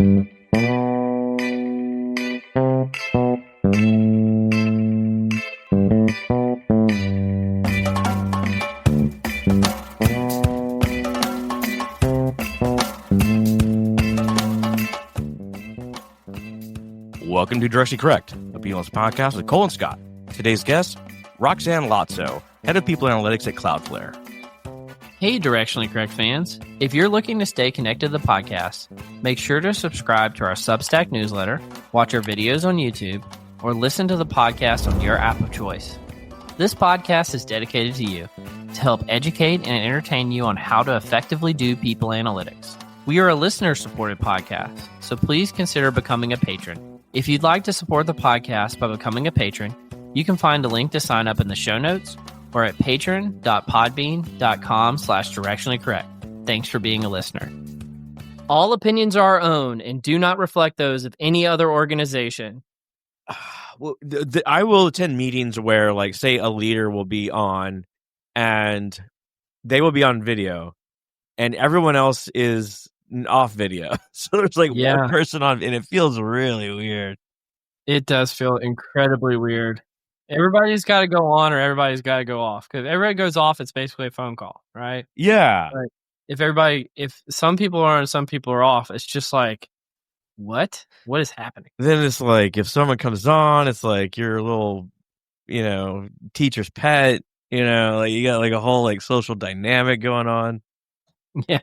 Welcome to Directionally Correct, a BLS podcast with Cole and Scott. Today's guest, Roxanne Laczo, Head of People Analytics at Cloudflare. Hey, Directionally Correct fans. If you're looking to stay connected to the podcast, make sure to subscribe to our Substack newsletter, watch our videos on YouTube, or listen to the podcast on your app of choice. This podcast is dedicated to you to help educate and entertain you on how to effectively do people analytics. We are a listener-supported podcast, so please consider becoming a patron. If you'd like to support the podcast by becoming a patron, you can find a link to sign up in the show notes or at patron.podbean.com/directionallycorrect. Thanks for being a listener. All opinions are our own and do not reflect those of any other organization. Well, I will attend meetings where, like, say a leader will be on and they will be on video and everyone else is off video. So there's like one person on, and it feels really weird. It does feel incredibly weird. Everybody's got to go on or everybody's got to go off. Because if everybody goes off, it's basically a phone call, right? Yeah. Like if some people are on and some people are off, it's just like, what? What is happening? Then it's like, if someone comes on, it's like you're a little, teacher's pet, like you got like a whole like social dynamic going on. Yeah.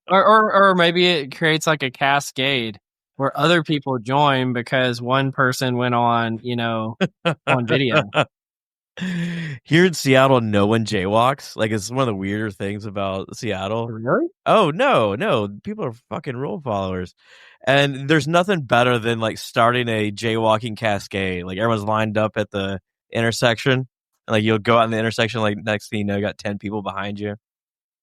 or maybe it creates like a cascade where other people join because one person went on, on video. Here in Seattle, no one jaywalks. Like, it's one of the weirder things about Seattle. Really? Oh, no. People are fucking rule followers. And there's nothing better than like starting a jaywalking cascade. Like, everyone's lined up at the intersection. And, like, you'll go out in the intersection, like, next thing you know, you got 10 people behind you.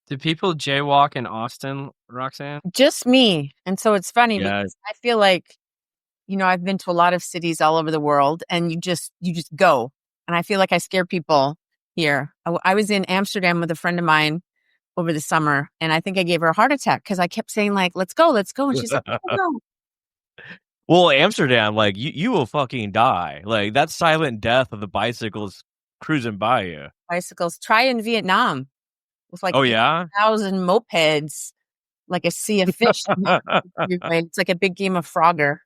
Do people jaywalk in Austin, Roxanne? Just me. And so it's funny because I feel like, I've been to a lot of cities all over the world and you just go. And I feel like I scare people here. I was in Amsterdam with a friend of mine over the summer and I think I gave her a heart attack because I kept saying like, let's go. And she's like, no. Well, Amsterdam, like you will fucking die. Like that silent death of the bicycles cruising by you. Bicycles. Try in Vietnam. With like 1,000 mopeds, like a sea of fish. It's like a big game of Frogger.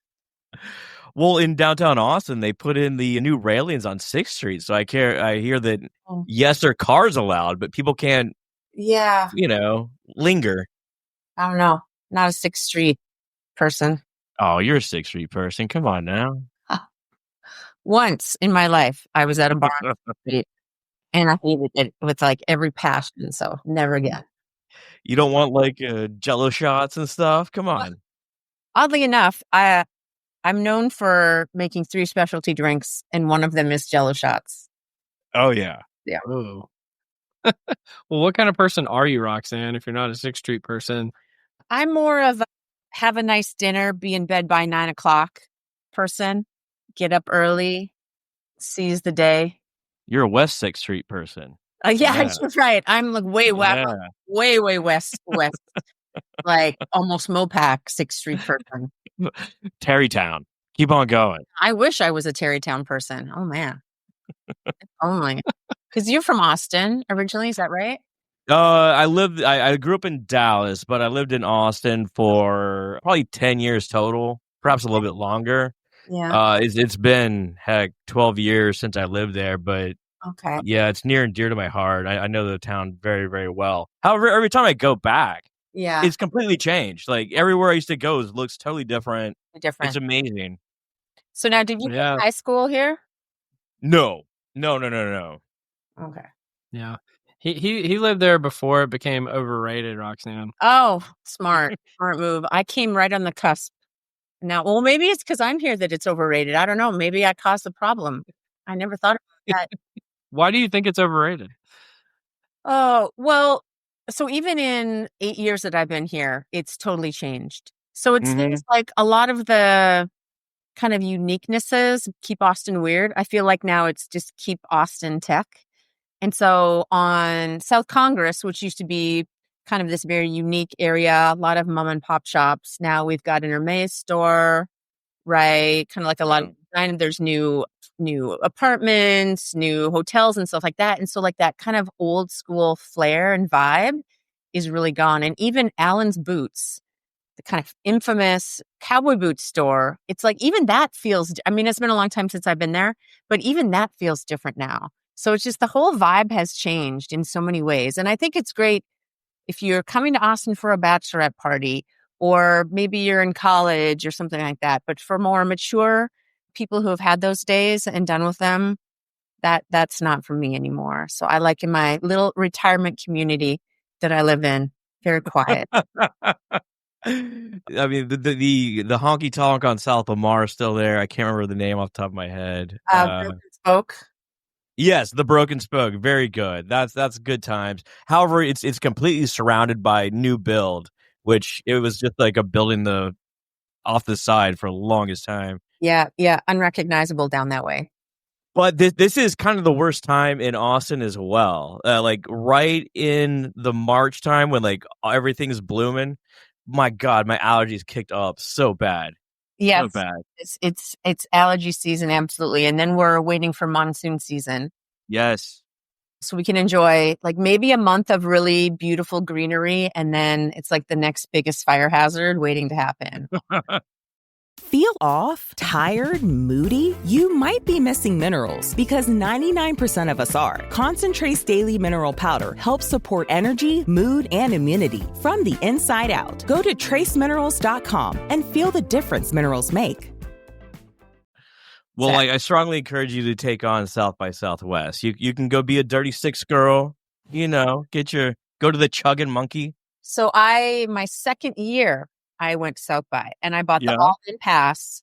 Well, in downtown Austin, they put in the new railings on 6th Street. So I hear that, yes, there are cars allowed, but people can't, linger. I don't know. Not a 6th Street person. Oh, you're a 6th Street person. Come on now. Once in my life, I was at a bar on 6th Street. And I hated it with like every passion. So never again. You don't want like Jello shots and stuff? Come on. Oddly enough, I'm known for making 3 specialty drinks, and one of them is Jello shots. Oh yeah. Yeah. Ooh. Well, what kind of person are you, Roxanne? If you're not a 6th Street person, I'm more of a have a nice dinner, be in bed by 9 o'clock person. Get up early, seize the day. You're a West 6th Street person. Yeah, you're right. I'm like way west, like almost Mopac 6th Street person. Terrytown. Keep on going. I wish I was a Terrytown person. Oh man. Only. Because you're from Austin originally, is that right? I grew up in Dallas, but I lived in Austin for probably 10 years total, perhaps a little bit longer. Yeah. It's been 12 years since I lived there, but okay. Yeah, it's near and dear to my heart. I know the town very, very well. However, every time I go back, it's completely changed. Like everywhere I used to go looks totally different. It's amazing. So now, did you go to high school here? No. Okay. Yeah. He lived there before it became overrated, Roxanne. Oh, smart move. I came right on the cusp. Now, well, maybe it's because I'm here that it's overrated. I don't know. Maybe I caused the problem. I never thought about that. Why do you think it's overrated? Oh, well, so even in 8 years that I've been here, it's totally changed. So it seems like a lot of the kind of uniquenesses keep Austin weird. I feel like now it's just keep Austin tech. And so on South Congress, which used to be kind of this very unique area, a lot of mom and pop shops. Now we've got an Hermes store, right? Kind of like a lot of design. There's new apartments, new hotels and stuff like that. And so like that kind of old school flair and vibe is really gone. And even Allen's Boots, the kind of infamous cowboy boot store, it's like even that feels, I mean, it's been a long time since I've been there, but even that feels different now. So it's just the whole vibe has changed in so many ways. And I think it's great if you're coming to Austin for a bachelorette party, or maybe you're in college or something like that. But for more mature people who have had those days and done with them, that's not for me anymore. So I like in my little retirement community that I live in, very quiet. I mean, the honky tonk on South Lamar is still there. I can't remember the name off the top of my head. Broken Spoke. Yes, the Broken Spoke, very good. That's good times. However, it's completely surrounded by new build, which it was just like a building off the side for the longest time. Yeah, unrecognizable down that way. But this is kind of the worst time in Austin as well. Like right in the March time when like everything's blooming. My God, my allergies kicked up so bad. Yes, so bad. It's allergy season, absolutely. And then we're waiting for monsoon season. Yes. So we can enjoy like maybe a month of really beautiful greenery, and then it's like the next biggest fire hazard waiting to happen. Feel off, tired, moody? You might be missing minerals because 99% of us are. Concentrate's Daily Mineral Powder helps support energy, mood, and immunity from the inside out. Go to traceminerals.com and feel the difference minerals make. Well, I strongly encourage you to take on South by Southwest. You can go be a Dirty Six girl, go to the Chuggin' Monkey. So my second year, I went to South by and I bought the all-in pass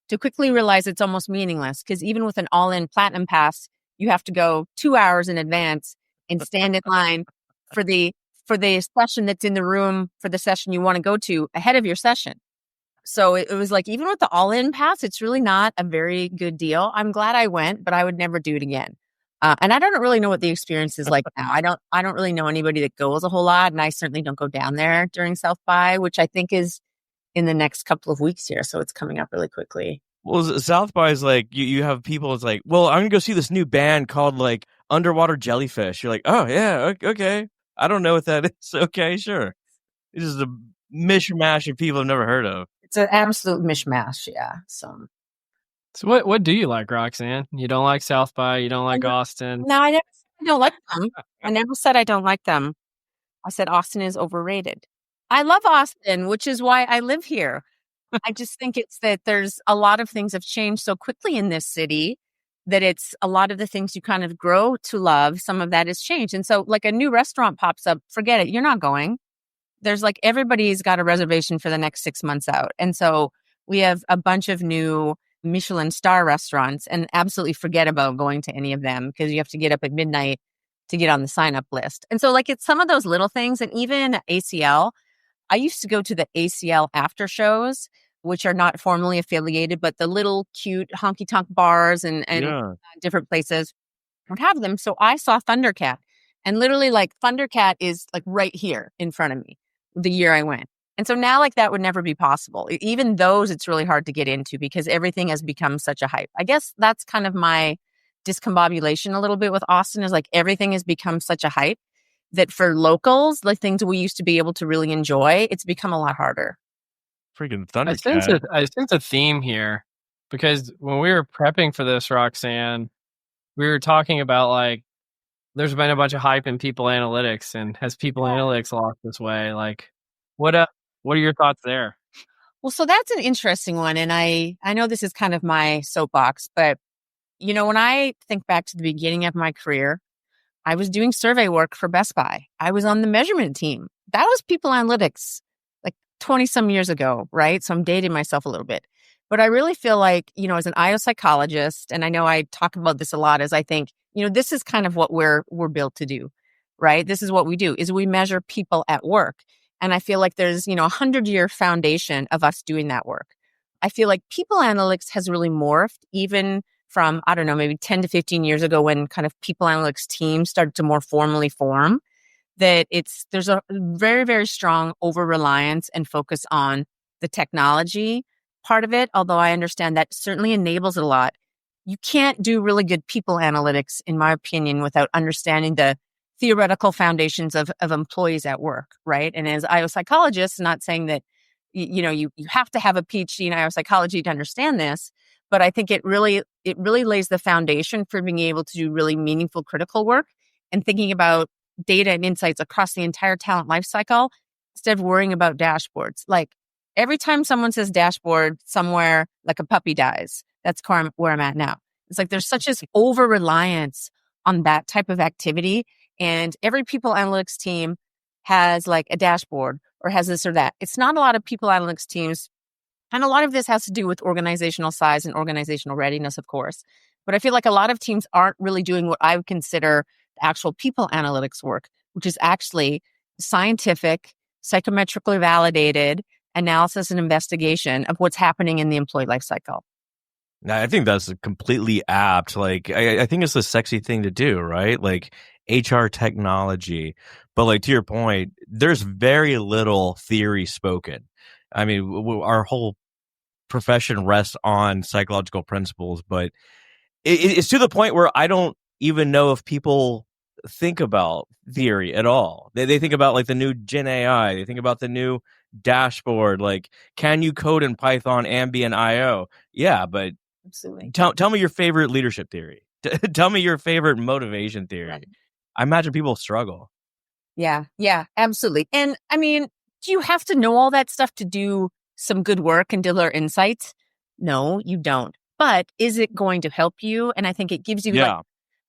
to quickly realize it's almost meaningless because even with an all-in platinum pass, you have to go 2 hours in advance and stand in line for the session that's in the room for the session you want to go to ahead of your session. So it was like, even with the all-in pass, it's really not a very good deal. I'm glad I went, but I would never do it again. And I don't really know what the experience is like now. I don't really know anybody that goes a whole lot, and I certainly don't go down there during South by, which I think is in the next couple of weeks here. So it's coming up really quickly. Well, South by is like you have people. It's like, well, I'm gonna go see this new band called like Underwater Jellyfish. You're like, oh yeah, okay. I don't know what that is. Okay, sure. It's just a mishmash of people I've never heard of. It's an absolute mishmash, yeah. So what do you like, Roxanne? You don't like South by? You don't like Austin? No, I never said I don't like them. I never said I don't like them. I said Austin is overrated. I love Austin, which is why I live here. I just think it's that there's a lot of things have changed so quickly in this city that it's a lot of the things you kind of grow to love. Some of that has changed. And so like a new restaurant pops up, forget it. You're not going. There's like everybody's got a reservation for the next 6 months out. And so we have a bunch of new Michelin star restaurants, and absolutely forget about going to any of them because you have to get up at midnight to get on the sign up list. And so like it's some of those little things. And even ACL, I used to go to the ACL after shows, which are not formally affiliated, but the little cute honky tonk bars and different places would have them. So I saw Thundercat, and literally like Thundercat is like right here in front of me the year I went. And so now like that would never be possible. Even those, it's really hard to get into because everything has become such a hype. I guess that's kind of my discombobulation a little bit with Austin, is like everything has become such a hype that for locals, like things we used to be able to really enjoy, it's become a lot harder. Freaking Thundercat. I sense a theme here because when we were prepping for this, Roxanne, we were talking about like there's been a bunch of hype in people analytics, and has people analytics lost this way? Like, what are your thoughts there? Well, so that's an interesting one, and I know this is kind of my soapbox, but when I think back to the beginning of my career, I was doing survey work for Best Buy. I was on the measurement team. That was people analytics like 20 some years ago, right? So I'm dating myself a little bit. But I really feel like, as an IO psychologist, and I know I talk about this a lot, as I think, this is kind of what we're built to do, right? This is what we do, is we measure people at work. And I feel like there's, 100-year foundation of us doing that work. I feel like people analytics has really morphed even from, I don't know, maybe 10 to 15 years ago when kind of people analytics teams started to more formally form, that there's a very, very strong over-reliance and focus on the technology part of it, although I understand that certainly enables it a lot. You can't do really good people analytics, in my opinion, without understanding the theoretical foundations of employees at work, right? And as IO psychologists, not saying that you have to have a PhD in IO psychology to understand this, but I think it really lays the foundation for being able to do really meaningful critical work and thinking about data and insights across the entire talent lifecycle instead of worrying about dashboards. Like every time someone says dashboard somewhere, like a puppy dies. That's where I'm at now. It's like there's such as over reliance on that type of activity, and every people analytics team has like a dashboard or has this or that. It's not a lot of people analytics teams. And a lot of this has to do with organizational size and organizational readiness, of course. But I feel like a lot of teams aren't really doing what I would consider the actual people analytics work, which is actually scientific, psychometrically validated analysis and investigation of what's happening in the employee life cycle. I think that's completely apt. Like, I think it's the sexy thing to do, right? Like HR technology. But like to your point, there's very little theory spoken. I mean, our whole profession rests on psychological principles, but it's to the point where I don't even know if people think about theory at all. They think about like the new Gen AI. They think about the new dashboard. Like, can you code in Python, ambient IO? Yeah, but absolutely. Tell me your favorite leadership theory. Tell me your favorite motivation theory. Right. I imagine people struggle. Yeah, absolutely. And I mean, do you have to know all that stuff to do some good work and deliver insights? No, you don't. But is it going to help you? And I think it gives you like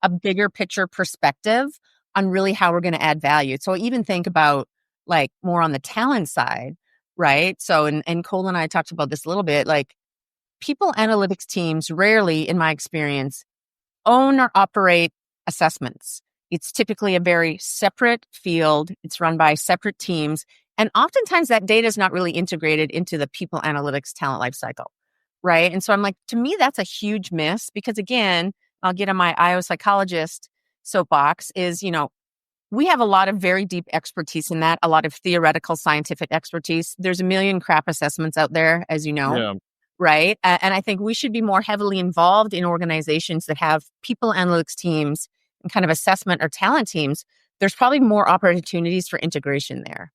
a bigger picture perspective on really how we're going to add value. So I even think about like more on the talent side, right? So, and Cole and I talked about this a little bit, like people analytics teams rarely, in my experience, own or operate assessments. It's typically a very separate field. It's run by separate teams. And oftentimes that data is not really integrated into the people analytics talent lifecycle, right? And so I'm like, to me, that's a huge miss because again, I'll get on my IO psychologist soapbox is, we have a lot of very deep expertise in that, a lot of theoretical scientific expertise. There's a million crap assessments out there, as you know. Yeah. Right. And I think we should be more heavily involved in organizations that have people analytics teams and kind of assessment or talent teams. There's probably more opportunities for integration there.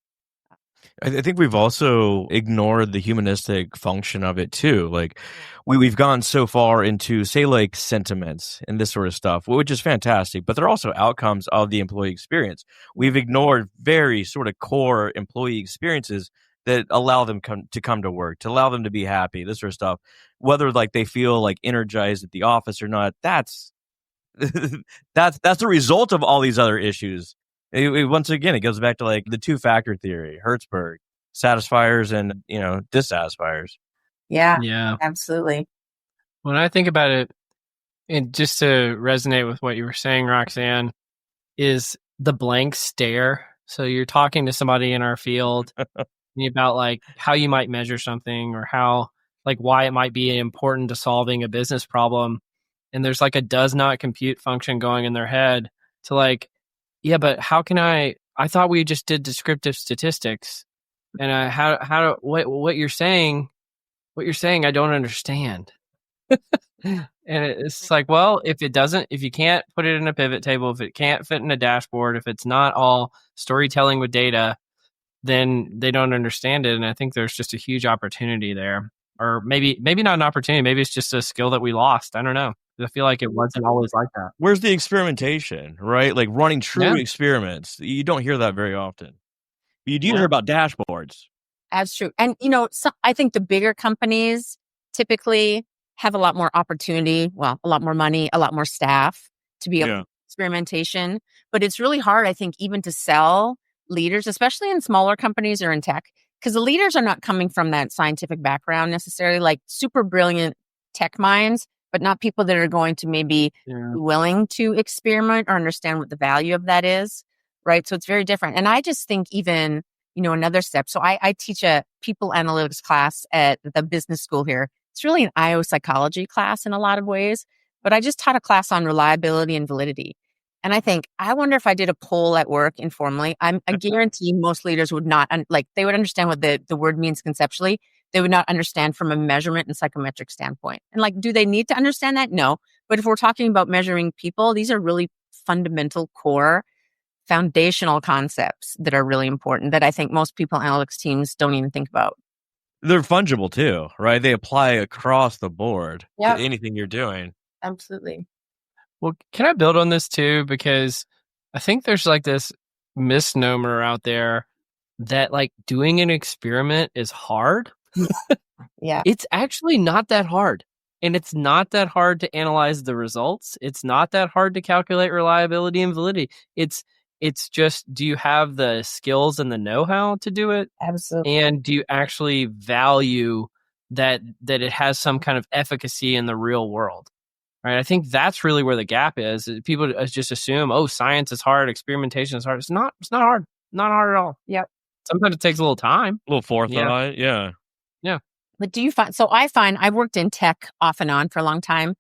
I think we've also ignored the humanistic function of it too. Like we've gone so far into say like sentiments and this sort of stuff, which is fantastic, but they're also outcomes of the employee experience. We've ignored very sort of core employee experiences that allow them to come to work, to allow them to be happy, this sort of stuff. Whether like they feel like energized at the office or not, that's the result of all these other issues. Once again, it goes back to like the two-factor theory, Hertzberg, satisfiers and dissatisfiers. Yeah, absolutely. When I think about it, and just to resonate with what you were saying, Roxanne, is the blank stare. So you're talking to somebody in our field about like how you might measure something or how like why it might be important to solving a business problem, and there's like a does not compute function going in their head to like, yeah, but how can I thought we just did descriptive statistics, and what you're saying I don't understand. And it's like, well, if you can't put it in a pivot table, if it can't fit in a dashboard, if it's not all storytelling with data, then they don't understand it. And I think there's just a huge opportunity there. Or maybe not an opportunity, maybe it's just a skill that we lost. I don't know. I feel like it wasn't always like that. Where's the experimentation, right? Like running true experiments. You don't hear that very often. But you do hear about dashboards. That's true. And, I think the bigger companies typically have a lot more opportunity, a lot more money, a lot more staff to be able to do experimentation. But it's really hard, I think, even to sell leaders, especially in smaller companies or in tech, because the leaders are not coming from that scientific background necessarily, like super brilliant tech minds, but not people that are going to maybe be willing to experiment or understand what the value of that is, right? So it's very different. And I just think even, another step. So I teach a people analytics class at the business school here. It's really an IO psychology class in a lot of ways, but I just taught a class on reliability and validity. And I wonder if I did a poll at work informally, I guarantee most leaders would not, they would understand what the word means conceptually. They would not understand from a measurement and psychometric standpoint. And do they need to understand that? No. But if we're talking about measuring people, these are really fundamental, core, foundational concepts that are really important that I think most people analytics teams don't even think about. They're fungible too, right? They apply across the board to Yep. anything you're doing. Absolutely. Well, can I build on this too? Because I think there's this misnomer out there that doing an experiment is hard. Yeah. It's actually not that hard. And it's not that hard to analyze the results. It's not that hard to calculate reliability and validity. It's just, do you have the skills and the know-how to do it? Absolutely. And do you actually value that it has some kind of efficacy in the real world? Right? I think that's really where the gap is. People just assume, oh, science is hard, experimentation is hard. It's not hard. Not hard at all. Yep. Sometimes it takes a little time. A little forethought. Yeah. But do you find, I've worked in tech off and on for a long time.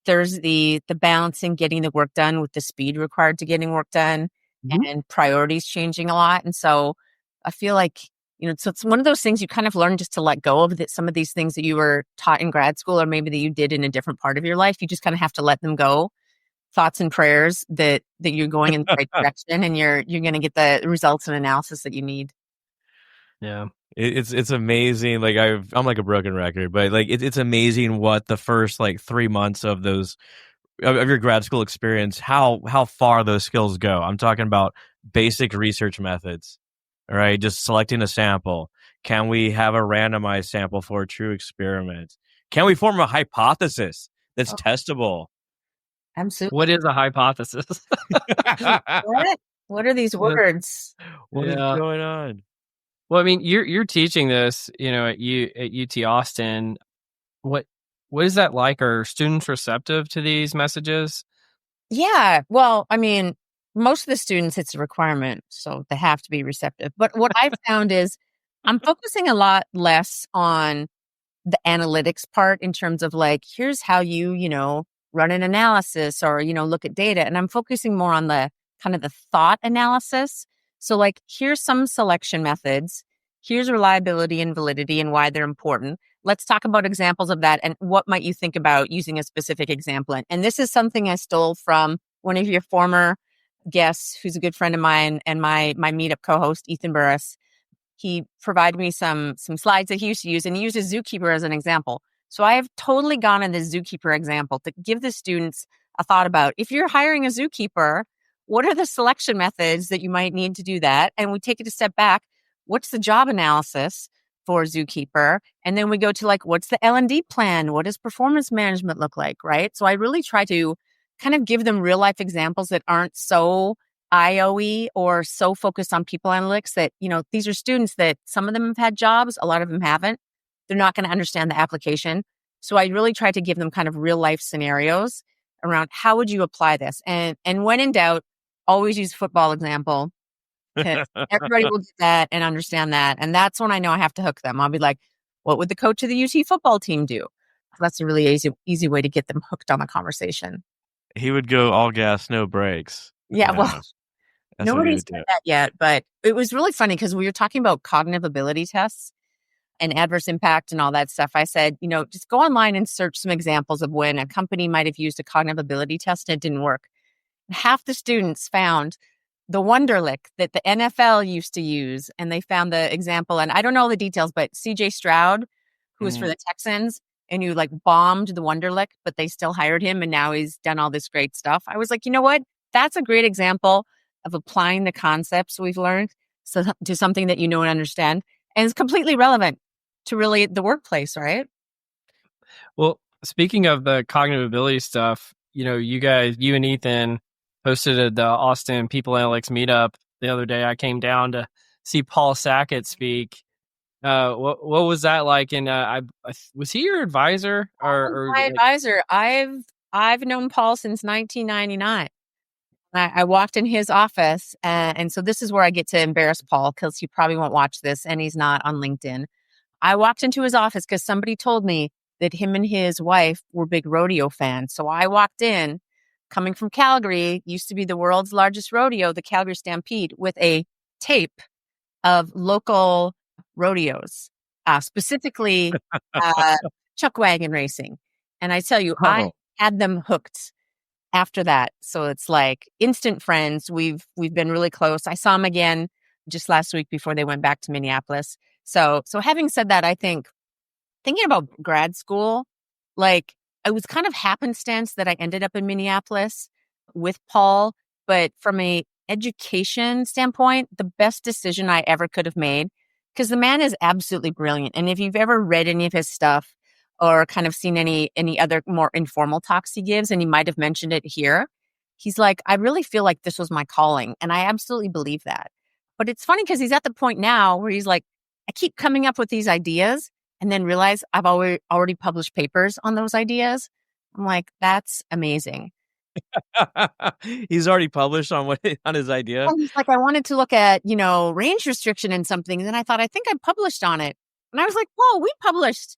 There's the balancing, getting the work done with the speed required to getting work done, and priorities changing a lot. And so I feel like, so it's one of those things you kind of learn just to let go of some of these things that you were taught in grad school, or maybe that you did in a different part of your life. You just kind of have to let them go. Thoughts and prayers that you're going in the right direction, and you're going to get the results and analysis that you need. Yeah. It's amazing. I'm like a broken record, but it's amazing what the first 3 months of those of your grad school experience, how far those skills go. I'm talking about basic research methods. All right, just selecting a sample. Can we have a randomized sample for a true experiment? Can we form a hypothesis that's testable? Absolutely. What is a hypothesis? What are these words? What is going on? Well, I mean, you're teaching this, at UT Austin. What is that like? Are students receptive to these messages? Yeah. Well, I mean, most of the students, it's a requirement, so they have to be receptive. But what I've found is I'm focusing a lot less on the analytics part in terms of here's how you run an analysis or, look at data. And I'm focusing more on the kind of the thought analysis. So here's some selection methods. Here's reliability and validity and why they're important. Let's talk about examples of that. And what might you think about using a specific example? And this is something I stole from one of your former guests, who's a good friend of mine and my meetup co-host, Ethan Burris. He provided me some slides that he used to use, and he uses Zookeeper as an example. So I have totally gone in the Zookeeper example to give the students a thought about, if you're hiring a zookeeper, what are the selection methods that you might need to do that? And we take it a step back. What's the job analysis for zookeeper? And then we go to what's the L&D plan? What does performance management look like, right? So I really try to kind of give them real life examples that aren't so IOE or so focused on people analytics that, these are students that some of them have had jobs, a lot of them haven't. They're not going to understand the application. So I really try to give them kind of real life scenarios around how would you apply this? And when in doubt, always use a football example, because everybody will get that and understand that. And that's when I know I have to hook them. I'll be like, what would the coach of the UT football team do? That's a really easy way to get them hooked on the conversation. He would go all gas, no brakes. Yeah, well, nobody's done that yet, but it was really funny because we were talking about cognitive ability tests and adverse impact and all that stuff. I said, just go online and search some examples of when a company might have used a cognitive ability test and it didn't work. Half the students found the Wonderlic that the NFL used to use, and they found the example, and I don't know the details, but CJ Stroud, who was for the Texans, and who bombed the Wonderlic, but they still hired him, and now he's done all this great stuff. I was like, you know what? That's a great example of applying the concepts we've learned to something that you know and understand, and it's completely relevant to really the workplace, right? Well, speaking of the cognitive ability stuff, you and Ethan hosted the Austin People Analytics meetup the other day. I came down to see Paul Sackett speak. What was that like? And was he your advisor? Or my advisor? I've known Paul since 1999. I walked in his office, and so this is where I get to embarrass Paul, because he probably won't watch this, and he's not on LinkedIn. I walked into his office because somebody told me that him and his wife were big rodeo fans. So I walked in coming from Calgary, used to be the world's largest rodeo, the Calgary Stampede, with a tape of local rodeos, specifically chuck wagon racing. And I tell you, I had them hooked after that. So it's like instant friends. We've been really close. I saw them again just last week before they went back to Minneapolis. So having said that, I think thinking about grad school, like it was kind of happenstance that I ended up in Minneapolis with Paul, but from a education standpoint, the best decision I ever could have made, because the man is absolutely brilliant. And if you've ever read any of his stuff or kind of seen any other more informal talks he gives, and he might have mentioned it here, he's like, I really feel like this was my calling. And I absolutely believe that. But it's funny because he's at the point now where he's like, I keep coming up with these ideas and then realize I've already published papers on those ideas. I'm like, that's amazing. He's already published on his idea. And he's like, I wanted to look at, range restriction and something. And then I thought, I think I published on it. And I was like, whoa, we published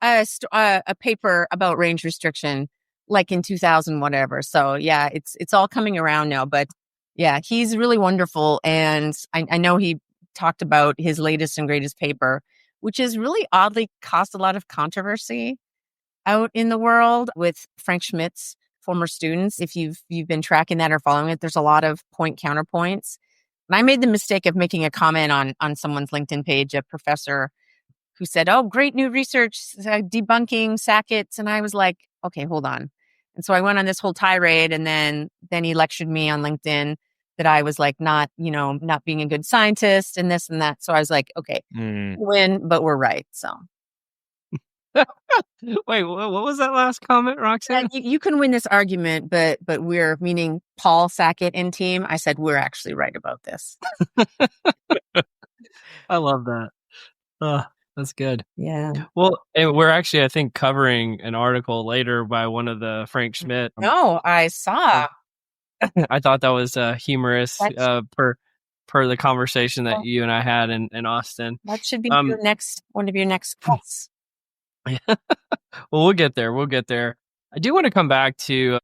a paper about range restriction like in 2000, whatever. So yeah, it's all coming around now. But yeah, he's really wonderful. And I know he talked about his latest and greatest paper, which has really oddly caused a lot of controversy out in the world with Frank Schmidt's former students. If you've been tracking that or following it, there's a lot of point counterpoints. And I made the mistake of making a comment on someone's LinkedIn page, a professor who said, oh, great new research debunking sackets. And I was like, okay, hold on. And so I went on this whole tirade, and then he lectured me on LinkedIn that I was like not being a good scientist and this and that. So I was like, okay, win, but we're right. So. Wait, what was that last comment, Roxanne? You can win this argument, but we're, meaning Paul Sackett and team. I said, we're actually right about this. I love that. That's good. Yeah. Well, and we're actually, I think, covering an article later by one of the Frank Schmidt. No, I saw. I thought that was humorous per the conversation that you and I had in Austin. That should be one of your next quotes. Well, we'll get there. I do want to come back to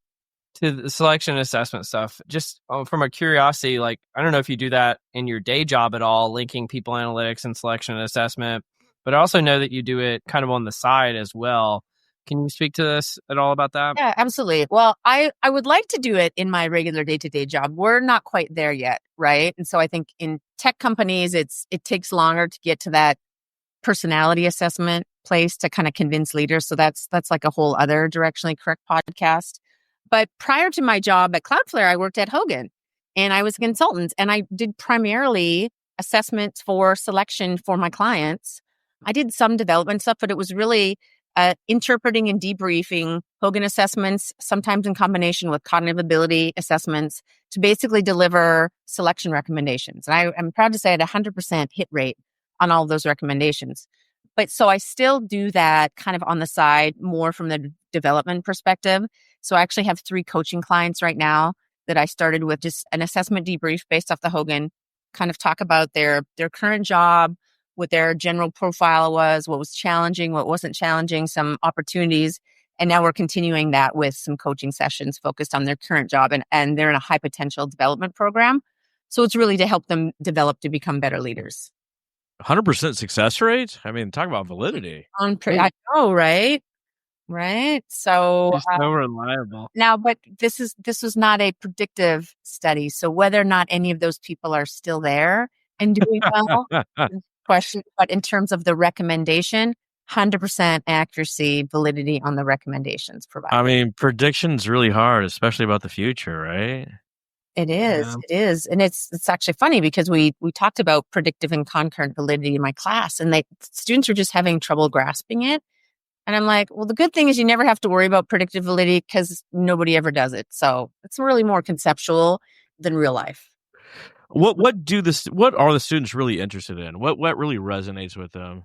the selection and assessment stuff. Just from a curiosity, like, I don't know if you do that in your day job at all, linking people analytics and selection and assessment, but I also know that you do it kind of on the side as well. Can you speak to this at all about that? Yeah, absolutely. Well, I would like to do it in my regular day-to-day job. We're not quite there yet, right? And so I think in tech companies, it takes longer to get to that personality assessment place to kind of convince leaders. So that's like a whole other Directionally Correct podcast. But prior to my job at Cloudflare, I worked at Hogan, and I was a consultant, and I did primarily assessments for selection for my clients. I did some development stuff, but it was really interpreting and debriefing Hogan assessments, sometimes in combination with cognitive ability assessments, to basically deliver selection recommendations. And I'm proud to say I had 100% hit rate on all of those recommendations. But so I still do that kind of on the side, more from the development perspective. So I actually have 3 coaching clients right now that I started with just an assessment debrief based off the Hogan, kind of talk about their current job, what their general profile was, what was challenging, what wasn't challenging, some opportunities. And now we're continuing that with some coaching sessions focused on their current job. And they're in a high potential development program. So it's really to help them develop to become better leaders. 100% success rate? I mean, talk about validity. I know, right? Right. So it's so reliable. Now, but this was not a predictive study. So whether or not any of those people are still there and doing well, question. But in terms of the recommendation, 100% accuracy, validity on the recommendations provided. I mean, prediction's really hard, especially about the future, right? It is. Yeah. It is. And it's actually funny because we talked about predictive and concurrent validity in my class, and students were just having trouble grasping it. And I'm like, well, the good thing is you never have to worry about predictive validity because nobody ever does it. So it's really more conceptual than real life. What are the students really interested in? What really resonates with them?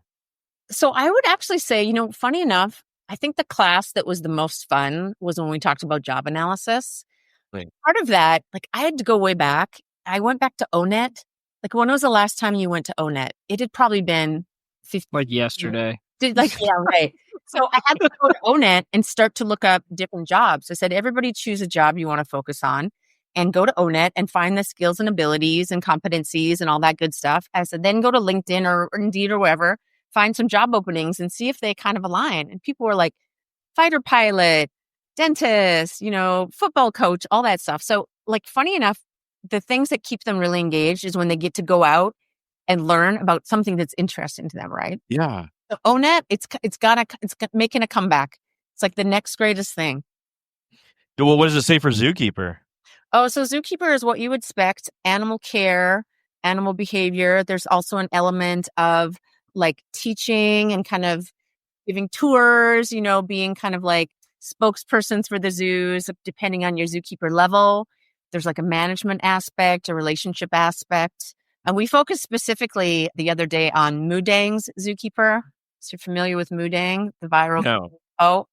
So I would actually say, funny enough, I think the class that was the most fun was when we talked about job analysis. Right. Part of that, like, I had to go way back. I went back to ONET. Like, when was the last time you went to ONET? It had probably been 50. Like yesterday. Yeah, right. So I had to go to Own It and start to look up different jobs. I said, everybody choose a job you want to focus on and go to Own It and find the skills and abilities and competencies and all that good stuff. I said, then go to LinkedIn or Indeed or wherever, find some job openings and see if they kind of align. And people were like, fighter pilot, dentist, football coach, all that stuff. So like, funny enough, the things that keep them really engaged is when they get to go out and learn about something that's interesting to them, right? Yeah. So Own It, it's making a comeback. It's like the next greatest thing. Well, what does it say for Zookeeper? Oh, so Zookeeper is what you would expect: animal care, animal behavior. There's also an element of like teaching and kind of giving tours, being kind of like spokespersons for the zoos, depending on your zookeeper level. There's like a management aspect, a relationship aspect. And we focused specifically the other day on Moodang's Zookeeper. So you're familiar with Moodang, the viral? No. Oh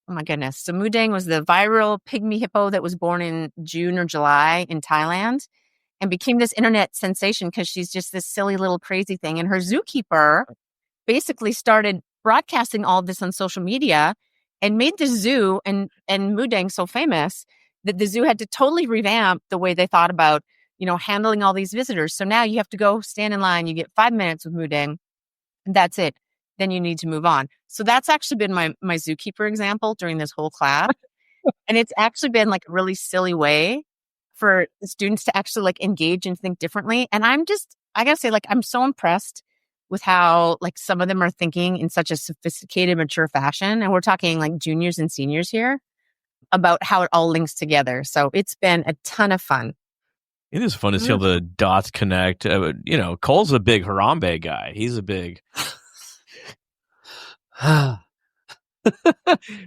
my goodness. So Moodang was the viral pygmy hippo that was born in June or July in Thailand and became this internet sensation because she's just this silly little crazy thing. And her zookeeper basically started broadcasting all of this on social media and made the zoo and Moodang so famous that the zoo had to totally revamp the way they thought about, handling all these visitors. So now you have to go stand in line. You get 5 minutes with Moodang, and that's it. Then you need to move on. So that's actually been my zookeeper example during this whole class. And it's actually been like a really silly way for the students to actually like engage and think differently. And I gotta say, like, I'm so impressed with how like some of them are thinking in such a sophisticated, mature fashion. And we're talking like juniors and seniors here about how it all links together. So it's been a ton of fun. It is fun to see how the dots connect. Cole's a big Harambe guy. He's a big... Talking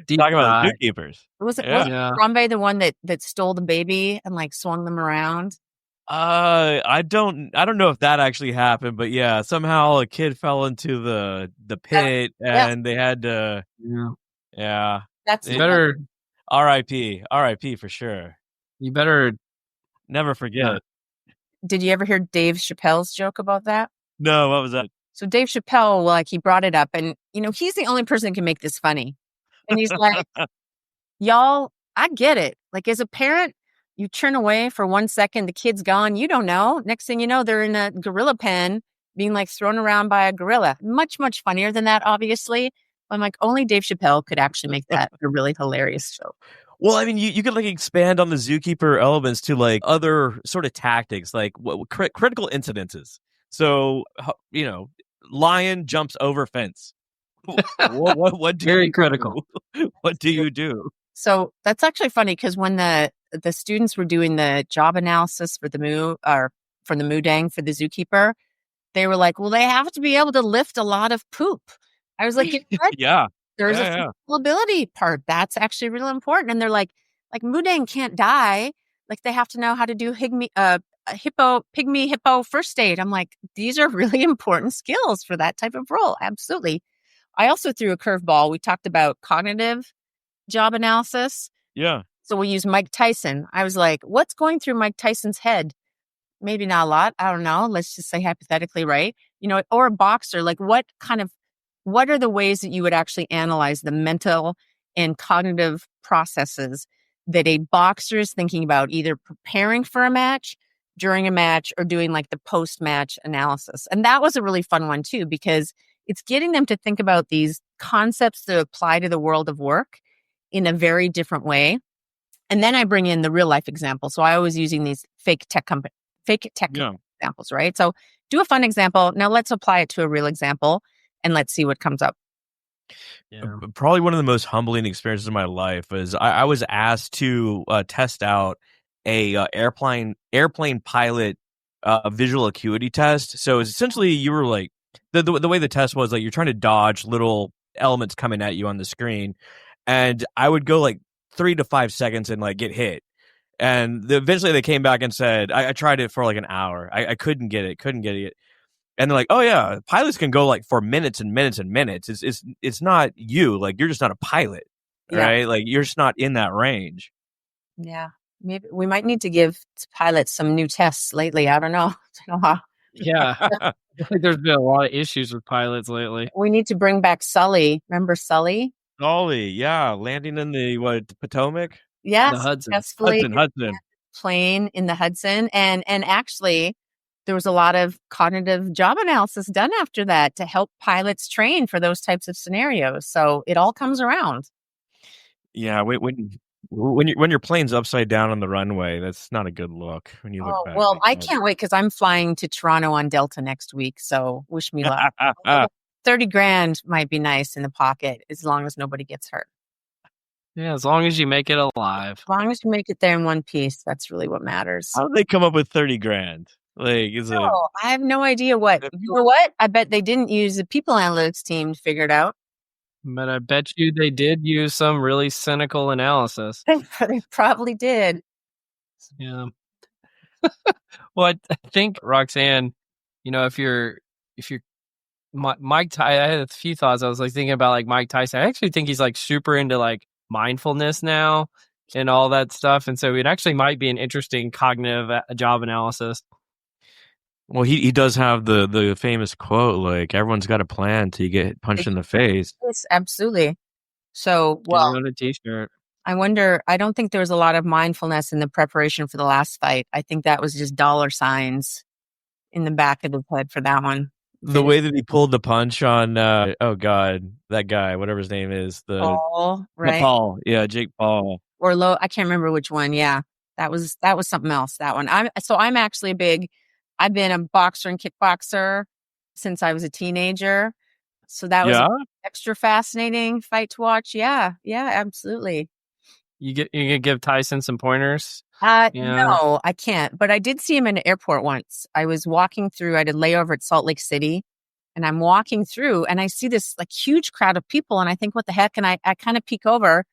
about zookeepers. Was Harambe the one that stole the baby and like swung them around? I don't know if that actually happened, but yeah, somehow a kid fell into the pit and they had to. Yeah. That's better. R.I.P. for sure. You better never forget. Did you ever hear Dave Chappelle's joke about that? No, what was that? So Dave Chappelle, like, he brought it up, and he's the only person who can make this funny. And he's like, y'all, I get it. Like, as a parent, you turn away for 1 second, the kid's gone. You don't know. Next thing you know, they're in a gorilla pen being like thrown around by a gorilla. Much, much funnier than that, obviously. I'm like, only Dave Chappelle could actually make that a really hilarious show. Well, I mean, you could like expand on the zookeeper elements to like other sort of tactics, like critical incidences. So, lion jumps over fence. What do very critical. What do you do? So that's actually funny because when the students were doing the job analysis for the Moodang for the zookeeper, they were like, well, they have to be able to lift a lot of poop. I was like, yeah. There's a ability part. That's actually really important. And they're like Moodang can't die. Like, they have to know how to do pygmy hippo first aid. I'm like, these are really important skills for that type of role. Absolutely. I also threw a curveball. We talked about cognitive job analysis. Yeah. So we use Mike Tyson. I was like, what's going through Mike Tyson's head? Maybe not a lot. I don't know. Let's just say hypothetically, right? Or a boxer. Like, what are the ways that you would actually analyze the mental and cognitive processes that a boxer is thinking about, either preparing for a match, during a match, or doing like the post-match analysis? And that was a really fun one too, because it's getting them to think about these concepts that apply to the world of work in a very different way. And then I bring in the real life example. So I was using these fake tech examples, right? So do a fun example. Now let's apply it to a real example and let's see what comes up. Yeah. Probably one of the most humbling experiences of my life is I was asked to test out a airplane pilot visual acuity test. So essentially, you were like the way the test was, like, you're trying to dodge little elements coming at you on the screen, and I would go like 3 to 5 seconds and like get hit. And eventually they came back and said, I tried it for like an hour. I couldn't get it. And they're like, oh yeah, pilots can go like for minutes and minutes and minutes. It's not you. Like, you're just not a pilot, right? Like, you're just not in that range. Yeah. Maybe we might need to give pilots some new tests lately. I don't know. Yeah. I feel like there's been a lot of issues with pilots lately. We need to bring back Sully. Remember Sully? Ollie, yeah, landing in the Potomac? Yes, The Hudson. successfully Hudson. plane in the Hudson. And actually, there was a lot of cognitive job analysis done after that to help pilots train for those types of scenarios. So it all comes around. Yeah, when your plane's upside down on the runway, that's not a good look when you look Oh, back. well, I can't wait because I'm flying to Toronto on Delta next week. So wish me luck. 30 grand might be nice in the pocket as long as nobody gets hurt. Yeah, as long as you make it alive. As long as you make it there in one piece, that's really what matters. How did they come up with 30 grand? Like, is it? No, I have no idea what. You know what? I bet they didn't use the people analytics team to figure it out. But I bet you they did use some really cynical analysis. They probably did. Yeah. Well, I think, Roxanne, if you're Mike Tyson, I had a few thoughts. I was like thinking about like Mike Tyson. I actually think he's like super into like mindfulness now and all that stuff. And so it actually might be an interesting cognitive job analysis. Well, he does have the famous quote, like, everyone's got a plan till you get punched in the face. Yes, absolutely. So, Get it on a t-shirt. I wonder, I don't think there was a lot of mindfulness in the preparation for the last fight. I think that was just dollar signs in the back of the head for that one. The way that he pulled the punch on, oh God, that guy, whatever his name is, Paul, right? Paul, yeah, Jake Paul, or Low. I can't remember which one. Yeah, that was something else. That one. I'm actually I've been a boxer and kickboxer since I was a teenager, so that was an extra fascinating fight to watch. Yeah, absolutely. You can give Tyson some pointers? No, I can't. But I did see him in an airport once. I was walking through, I did layover at Salt Lake City, and I'm walking through and I see this like huge crowd of people and I think, what the heck? And I kind of peek over.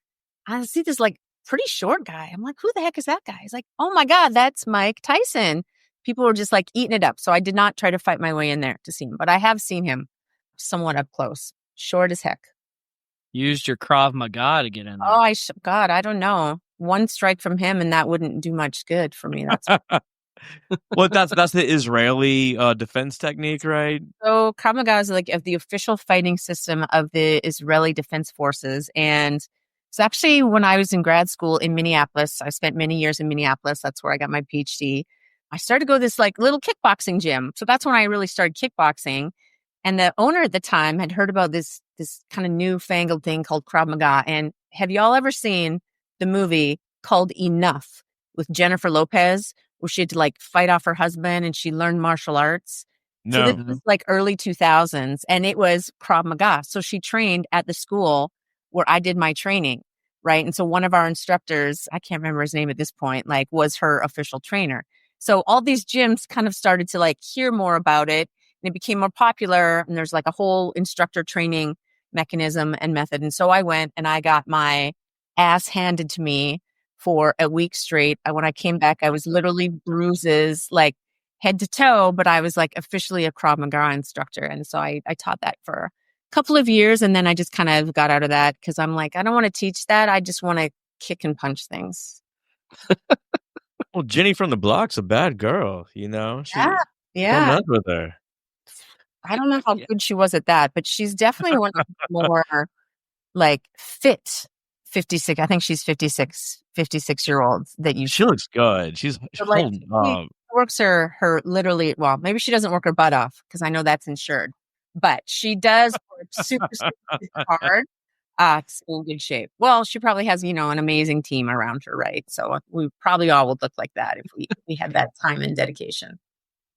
I see this like pretty short guy. I'm like, who the heck is that guy? He's like, oh my God, that's Mike Tyson. People were just like eating it up. So I did not try to fight my way in there to see him, but I have seen him somewhat up close. Short as heck. Used your Krav Maga to get in there. Oh, God, I don't know. One strike from him and that wouldn't do much good for me. That's well, that's the Israeli defense technique, right? So Krav Maga is like the official fighting system of the Israeli Defense Forces. And it's actually when I was in grad school in Minneapolis, I spent many years in Minneapolis. That's where I got my PhD. I started to go to this like little kickboxing gym. So that's when I really started kickboxing. And the owner at the time had heard about this kind of newfangled thing called Krav Maga. And have y'all ever seen the movie called Enough with Jennifer Lopez, where she had to like fight off her husband and she learned martial arts? No. So this was like early 2000s and it was Krav Maga. So she trained at the school where I did my training, right? And so one of our instructors, I can't remember his name at this point, like was her official trainer. So all these gyms kind of started to like hear more about it and it became more popular. And there's like a whole instructor training mechanism and method. And so I went and I got my ass handed to me for a week straight. When I came back, I was literally bruises, like head to toe, but I was like officially a Krav Maga instructor. And so I taught that for a couple of years. And then I just kind of got out of that because I'm like, I don't want to teach that. I just want to kick and punch things. Well, Jenny from the Block's a bad girl, you know? Yeah. Don't mess with her. I don't know how good she was at that, but she's definitely one of the more like fit 56. I think she's 56-year-olds that you. She looks good. She's holding up. Works her literally. Well, maybe she doesn't work her butt off because I know that's insured, but she does work super hard. It's in good shape. Well, she probably has, an amazing team around her, right? So we probably all would look like that if we had that time and dedication.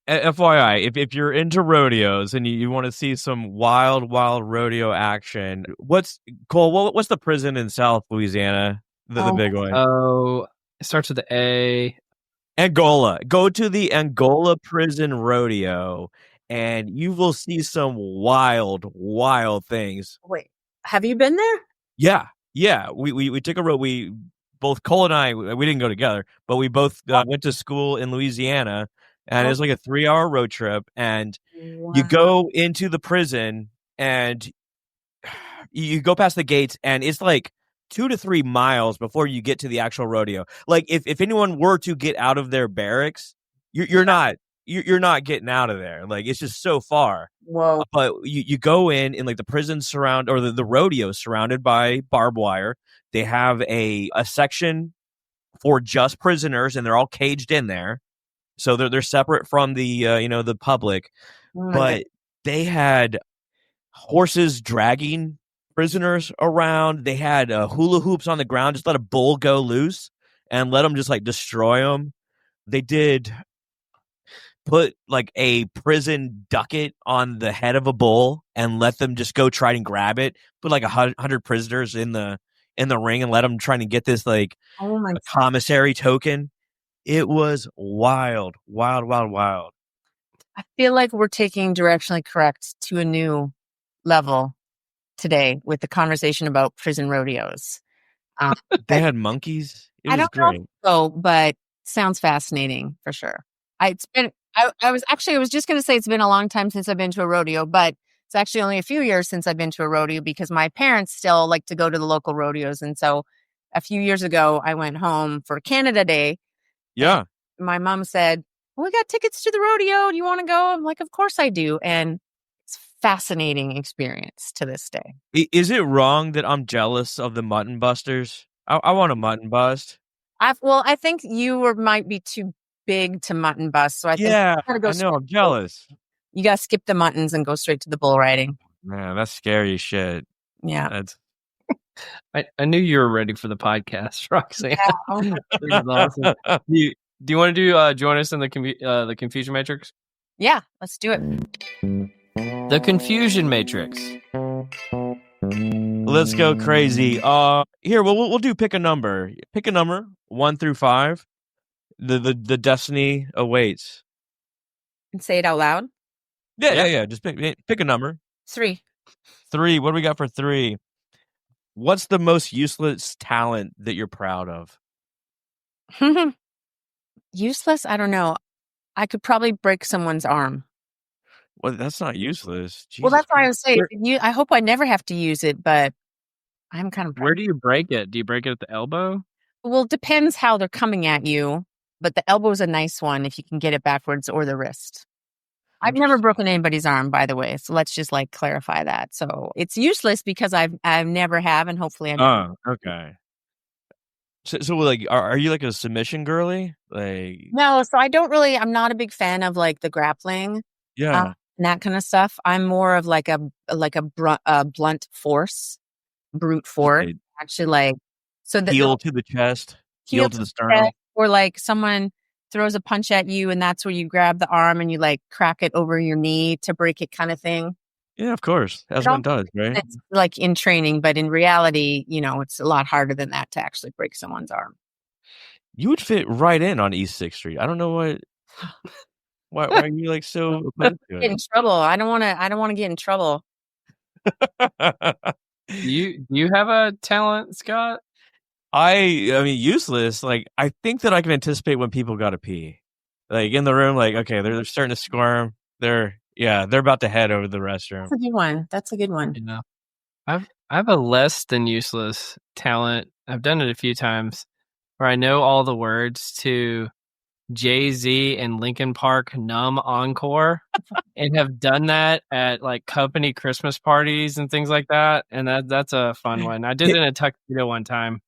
FYI, if you're into rodeos and you want to see some wild rodeo action, what's the prison in South Louisiana? The big one. Oh, it starts with the A. Angola. Go to the Angola prison rodeo and you will see some wild things. Wait, have you been there? Yeah. We took a road. Both Cole and I, we didn't go together, but we both went to school in Louisiana. And it was like a 3-hour road trip. And you go into the prison and you go past the gates and it's like 2 to 3 miles before you get to the actual rodeo. Like if anyone were to get out of their barracks, you're not you're not getting out of there. Like, it's just so far. Whoa. But you go in like the prison the rodeo surrounded by barbed wire. They have a section for just prisoners, and they're all caged in there. So they're separate from the the public. Oh But they had horses dragging prisoners around. They had hula hoops on the ground. Just let a bull go loose and let them just like destroy them. They did put like a prison ducket on the head of a bull and let them just go try and grab it. Put like 100 prisoners in the ring and let them try to get this like commissary token. It was wild, wild, wild, wild. I feel like we're taking Directionally Correct to a new level today with the conversation about prison rodeos. They had monkeys. It I was don't great. know, but sounds fascinating for sure. I was just going to say it's been a long time since I've been to a rodeo, but it's actually only a few years since I've been to a rodeo because my parents still like to go to the local rodeos. And so a few years ago, I went home for Canada Day. Yeah. My mom said, we got tickets to the rodeo. Do you want to go? I'm like, of course I do. And it's a fascinating experience to this day. Is it wrong that I'm jealous of the mutton busters? I want a mutton bust. I think you might be too big to mutton bust. So I think I know. I'm jealous. You got to skip the muttons and go straight to the bull riding. Man, that's scary shit. Yeah. That's... I knew you were ready for the podcast, Roxanne. Yeah. This is awesome. Do you want to join us in the confusion matrix? Yeah, let's do it. The confusion matrix. Let's go crazy. Here we'll do pick a number. Pick a number 1 through 5. The destiny awaits. And say it out loud. Yeah. Just pick a number. 3. 3. What do we got for 3? What's the most useless talent that you're proud of? Useless? I don't know. I could probably break someone's arm. Well, that's not useless. Jesus well, that's why I was saying. Where- I hope I never have to use it, but I'm kind of proud. Where do you break it? Do you break it at the elbow? Well, it depends how they're coming at you, but the elbow is a nice one if you can get it backwards, or the wrist. I've never broken anybody's arm, by the way, so let's just like clarify that. So it's useless because I've never have, and hopefully I never. Oh, okay. So like, are you like a submission girly? Like, No, so I don't really. I'm not a big fan of like the grappling, yeah, and that kind of stuff. I'm more of like a blunt force, brute force. Okay. Actually, like so that heel to the chest, heel to the sternum. or like someone throws a punch at you, and that's where you grab the arm and you like crack it over your knee to break it, kind of thing. Yeah, of course, that's what it does, right? It's like in training, but in reality, it's a lot harder than that to actually break someone's arm. You would fit right in on East 6th Street. I don't know why are you like so opposed to Get in it? trouble. I don't want to get in trouble. Do you have a talent, Scott? I mean, useless. Like, I think that I can anticipate when people got to pee, like in the room. Like, okay, they're starting to squirm. They're about to head over the restroom. That's a good one. Yeah. I have a less than useless talent. I've done it a few times where I know all the words to Jay-Z and Linkin Park Numb Encore and have done that at like company Christmas parties and things like that. And that's a fun one. I did it in a tuxedo one time.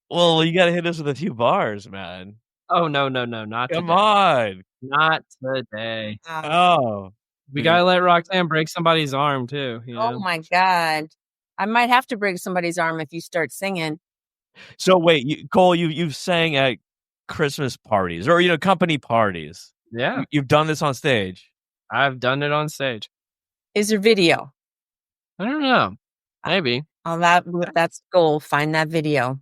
Well, you got to hit us with a few bars, man. Oh, no, not Come today. on. Not today. Oh, We got to let Roxanne break somebody's arm too. You know? Oh my God. I might have to break somebody's arm if you start singing. So wait, Cole, you've sang at Christmas parties or company parties. Yeah. You've done this on stage. I've done it on stage. Is there video? I don't know. Maybe. Oh, that's the goal. Find that video.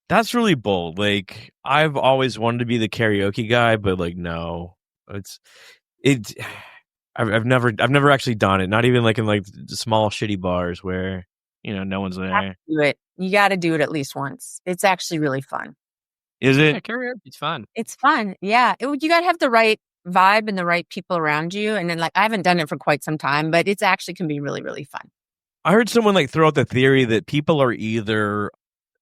That's really bold. Like, I've always wanted to be the karaoke guy, but like, no, I've never actually done it. Not even like in like the small shitty bars where no one's there. Do it. You got to do it at least once. It's actually really fun. Is Yeah, it? karaoke's fun. It's fun. Yeah. You got to have the right vibe and the right people around you. And then like, I haven't done it for quite some time, but it's actually can be really, really fun. I heard someone like throw out the theory that people are either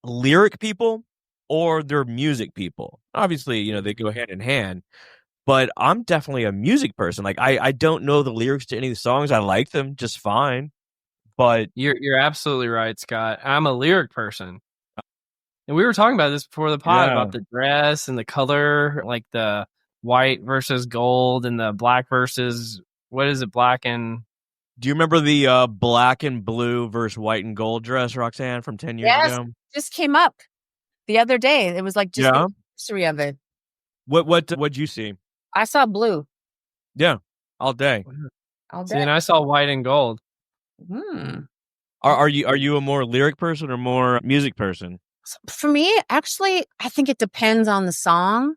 lyric people or they're music people. Obviously, they go hand in hand. but I'm definitely a music person. Like I don't know the lyrics to any of the songs. I like them just fine. But You're absolutely right, Scott. I'm a lyric person. And we were talking about this before the pod about the dress and the color, like the white versus gold and the black versus what is it, black and do you remember the black and blue versus white and gold dress, Roxanne, from 10 years Yes, ago? just came up the other day. It was like just the history of it. What'd you see? I saw blue. Yeah, all day. All See, day. and I saw white and gold. Are you a more lyric person or more music person? For me, actually, I think it depends on the song,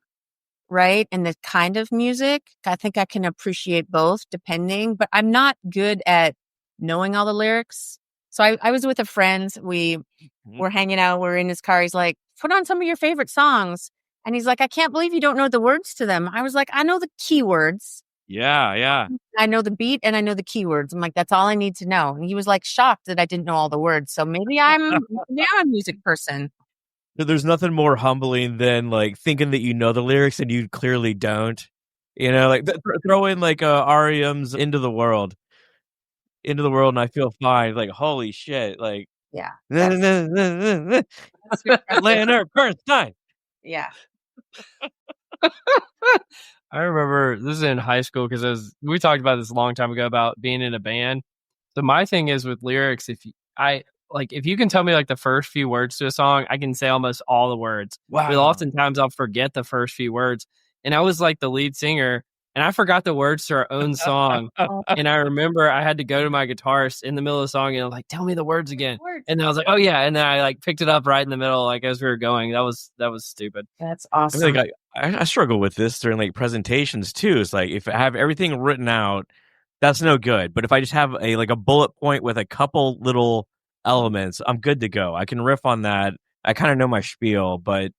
right? And the kind of music. I think I can appreciate both depending, but I'm not good at knowing all the lyrics. So I was with a friend. We were hanging out. We're in his car. He's like, put on some of your favorite songs. And he's like, I can't believe you don't know the words to them. I was like, I know the keywords. Yeah. I know the beat and I know the keywords. I'm like, that's all I need to know. And he was like shocked that I didn't know all the words. So maybe I'm a music person. There's nothing more humbling than like thinking that you know the lyrics and you clearly don't. You know, like throw in like REM's Into the World, and I feel fine. Like holy shit, like yeah, Leonard Bernstein. Yeah. I remember this is in high school because we talked about this a long time ago about being in a band. So my thing is with lyrics, if you can tell me like the first few words to a song, I can say almost all the words. Wow. But oftentimes I'll forget the first few words. And I was like the lead singer and I forgot the words to our own song. And I remember I had to go to my guitarist in the middle of the song and I'm like, tell me the words again. And I was like, oh yeah. And then I like picked it up right in the middle, like as we were going. That was stupid. That's awesome. I struggle with this during like presentations too. It's like if I have everything written out, that's no good. But if I just have a bullet point with a couple little elements, I'm good to go. I can riff on that. I kind of know my spiel, but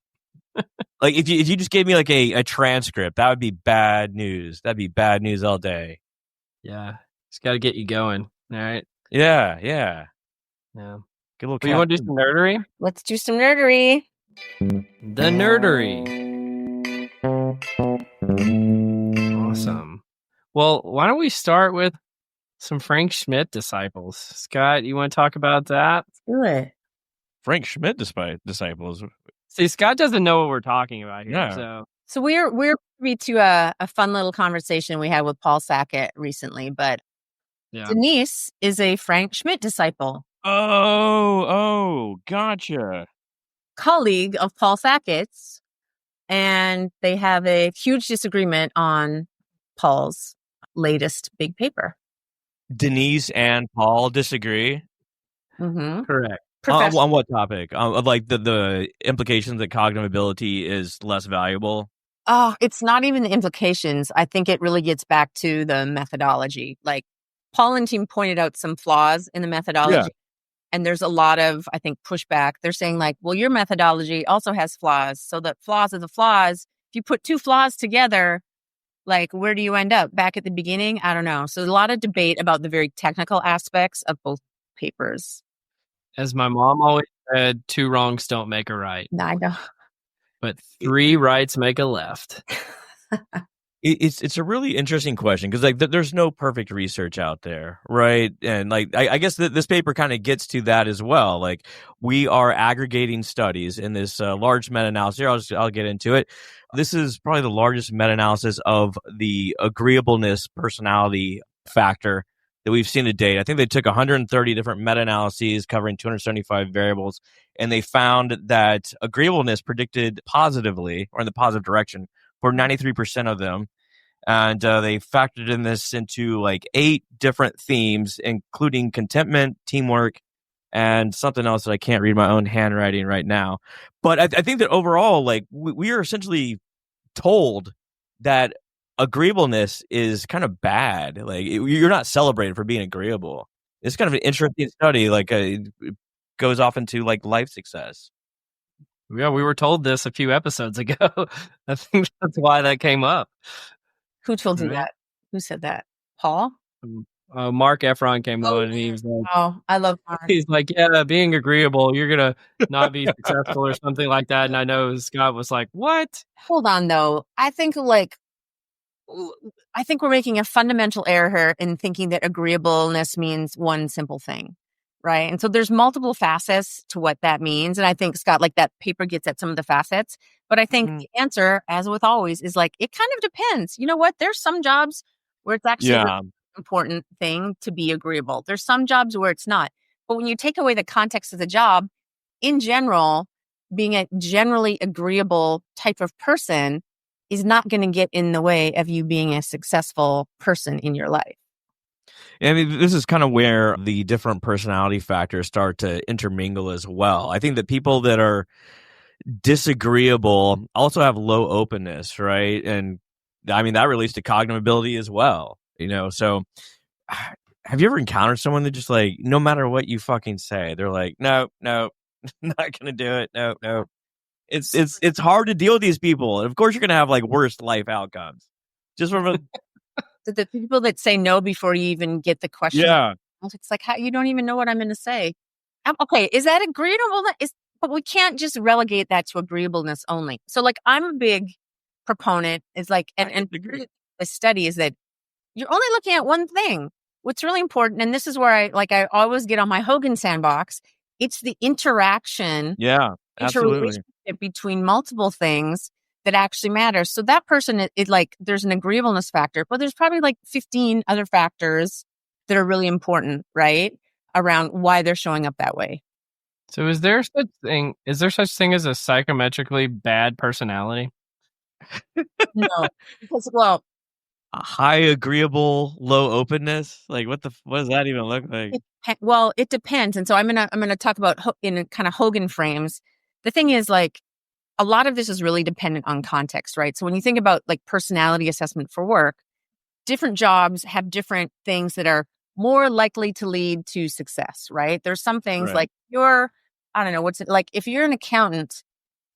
like if you just gave me like a transcript, that would be bad news. That'd be bad news all day. Yeah, it's got to get you going. All right. Yeah. Good little. You want to do some nerdery? Let's do some nerdery. The nerdery. Awesome. Well, why don't we start with some Frank Schmidt disciples? Scott, you want to talk about that? Let's do it. Frank Schmidt disciples. See, Scott doesn't know what we're talking about here. Yeah. So we're privy to a fun little conversation we had with Paul Sackett recently, but Denise is a Frank Schmidt disciple. Oh, gotcha. Colleague of Paul Sackett's, and they have a huge disagreement on Paul's latest big paper. Denise and Paul disagree? Mm-hmm. Correct. On what topic? Like the implications that cognitive ability is less valuable? Oh, it's not even the implications. I think it really gets back to the methodology. Like Paul and team pointed out some flaws in the methodology. Yeah. And there's a lot of, I think, pushback. They're saying like, well, your methodology also has flaws. So the flaws are the flaws. If you put two flaws together, like, where do you end up? Back at the beginning? I don't know. So a lot of debate about the very technical aspects of both papers. As my mom always said, 2 wrongs don't make a right. No, I know. But 3 rights make a left. It's a really interesting question because like there's no perfect research out there, right? And like I guess this paper kind of gets to that as well. Like we are aggregating studies in this large meta-analysis. I'll get into it. This is probably the largest meta-analysis of the agreeableness personality factor that we've seen to date. I think they took 130 different meta-analyses covering 275 variables, and they found that agreeableness predicted positively or in the positive direction for 93% of them. And they factored in this into like 8 different themes, including contentment, teamwork, and something else that I can't read my own handwriting right now. But I think that overall, like we are essentially told that agreeableness is kind of bad. Like you're not celebrated for being agreeable. It's kind of an interesting study. Like it goes off into like life success. Yeah, we were told this a few episodes ago. I think that's why that came up. Who told you that? Who said that? Paul? Mark Efron came on and he was like, oh, I love Mark. He's like, yeah, being agreeable, you're going to not be successful or something like that. And I know Scott was like, what? Hold on, though. I think like I think we're making a fundamental error here in thinking that agreeableness means one simple thing, right? And so there's multiple facets to what that means. And I think, Scott, like that paper gets at some of the facets. But I think the answer, as with always, is like, it kind of depends. You know what? There's some jobs where it's actually a really important thing to be agreeable. There's some jobs where it's not. But when you take away the context of the job, in general, being a generally agreeable type of person is not going to get in the way of you being a successful person in your life. I mean, this is kind of where the different personality factors start to intermingle as well. I think that people that are disagreeable also have low openness, right? And I mean, that relates to cognitive ability as well, So have you ever encountered someone that just like, no matter what you fucking say, they're like, no, not going to do it. No. It's hard to deal with these people. And of course, you're going to have like worst life outcomes. Just from the people that say no before you even get the question. Yeah. It's like, how you don't even know what I'm going to say. Okay, is that agreeable? But we can't just relegate that to agreeableness only. So like, I'm a big proponent is like, and the study is that you're only looking at one thing. What's really important, and this is where I always get on my Hogan sandbox. It's the interaction. Yeah, absolutely. Between multiple things that actually matters. So that person, it like, there's an agreeableness factor, but there's probably like 15 other factors that are really important, right? Around why they're showing up that way. So is there such thing as a psychometrically bad personality? No, because, well, a high agreeable, low openness. Like what does that even look like? It depends. And so I'm gonna talk about in kind of Hogan frames. The thing is, like, a lot of this is really dependent on context, right? So when you think about like personality assessment for work, different jobs have different things that are more likely to lead to success, right? There's some things like I don't know, if you're an accountant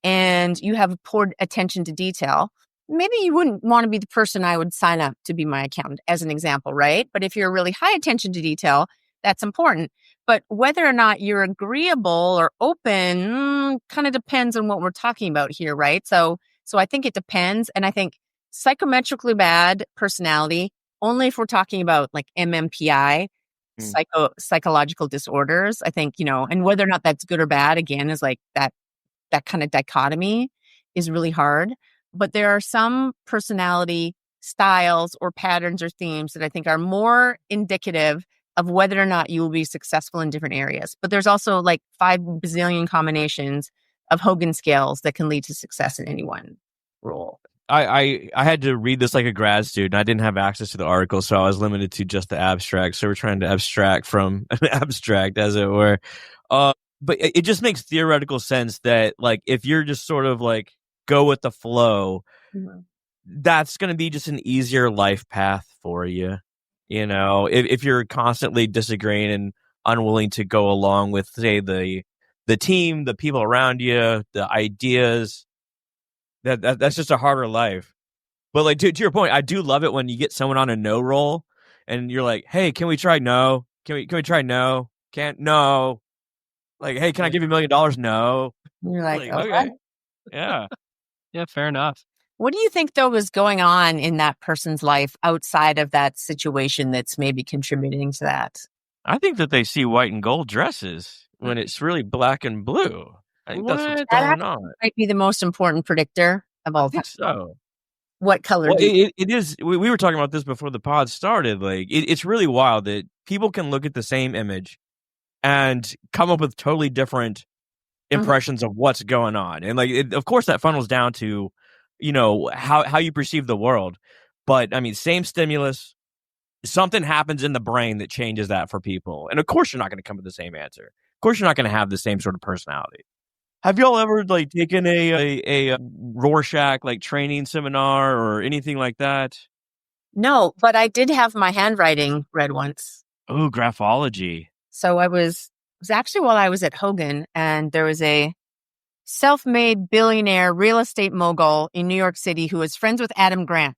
and you have poor attention to detail, maybe you wouldn't want to be the person I would sign up to be my accountant, as an example, right? But if you're really high attention to detail, that's important. But whether or not you're agreeable or open kind of depends on what we're talking about here, right? So I think it depends. And I think psychometrically bad personality, only if we're talking about like MMPI, psychological disorders, I think, and whether or not that's good or bad, again, is like that kind of dichotomy is really hard. But there are some personality styles or patterns or themes that I think are more indicative of whether or not you will be successful in different areas. But there's also like 5 bazillion combinations of Hogan scales that can lead to success in any one role. I had to read this like a grad student. I didn't have access to the article, so I was limited to just the abstract. So we're trying to abstract from an abstract, as it were. But it just makes theoretical sense that like if you're just sort of like go with the flow, that's going to be just an easier life path for you. If you're constantly disagreeing and unwilling to go along with, say, the team, the people around you, the ideas, that's just a harder life. But like to your point, I do love it when you get someone on a no roll and you're like, hey, can we try no? Can we try no? Can't no. Like, hey, can I give you $1 million? No. You're like okay. Yeah. Yeah, fair enough. What do you think, though, is going on in that person's life outside of that situation that's maybe contributing to that? I think that they see white and gold dresses when it's really black and blue. I think that's what's going on. Might be the most important predictor of all time. So, what color? It is. We were talking about this before the pod started. Like, it's really wild that people can look at the same image and come up with totally different impressions of what's going on. And like, of course, that funnels down to, how you perceive the world. But I mean, same stimulus, something happens in the brain that changes that for people. And of course, you're not going to come with the same answer. Of course, you're not going to have the same sort of personality. Have y'all ever like taken a Rorschach like training seminar or anything like that? No, but I did have my handwriting read once. Oh, graphology. So it was actually while I was at Hogan, and there was a self-made billionaire real estate mogul in New York City who was friends with Adam Grant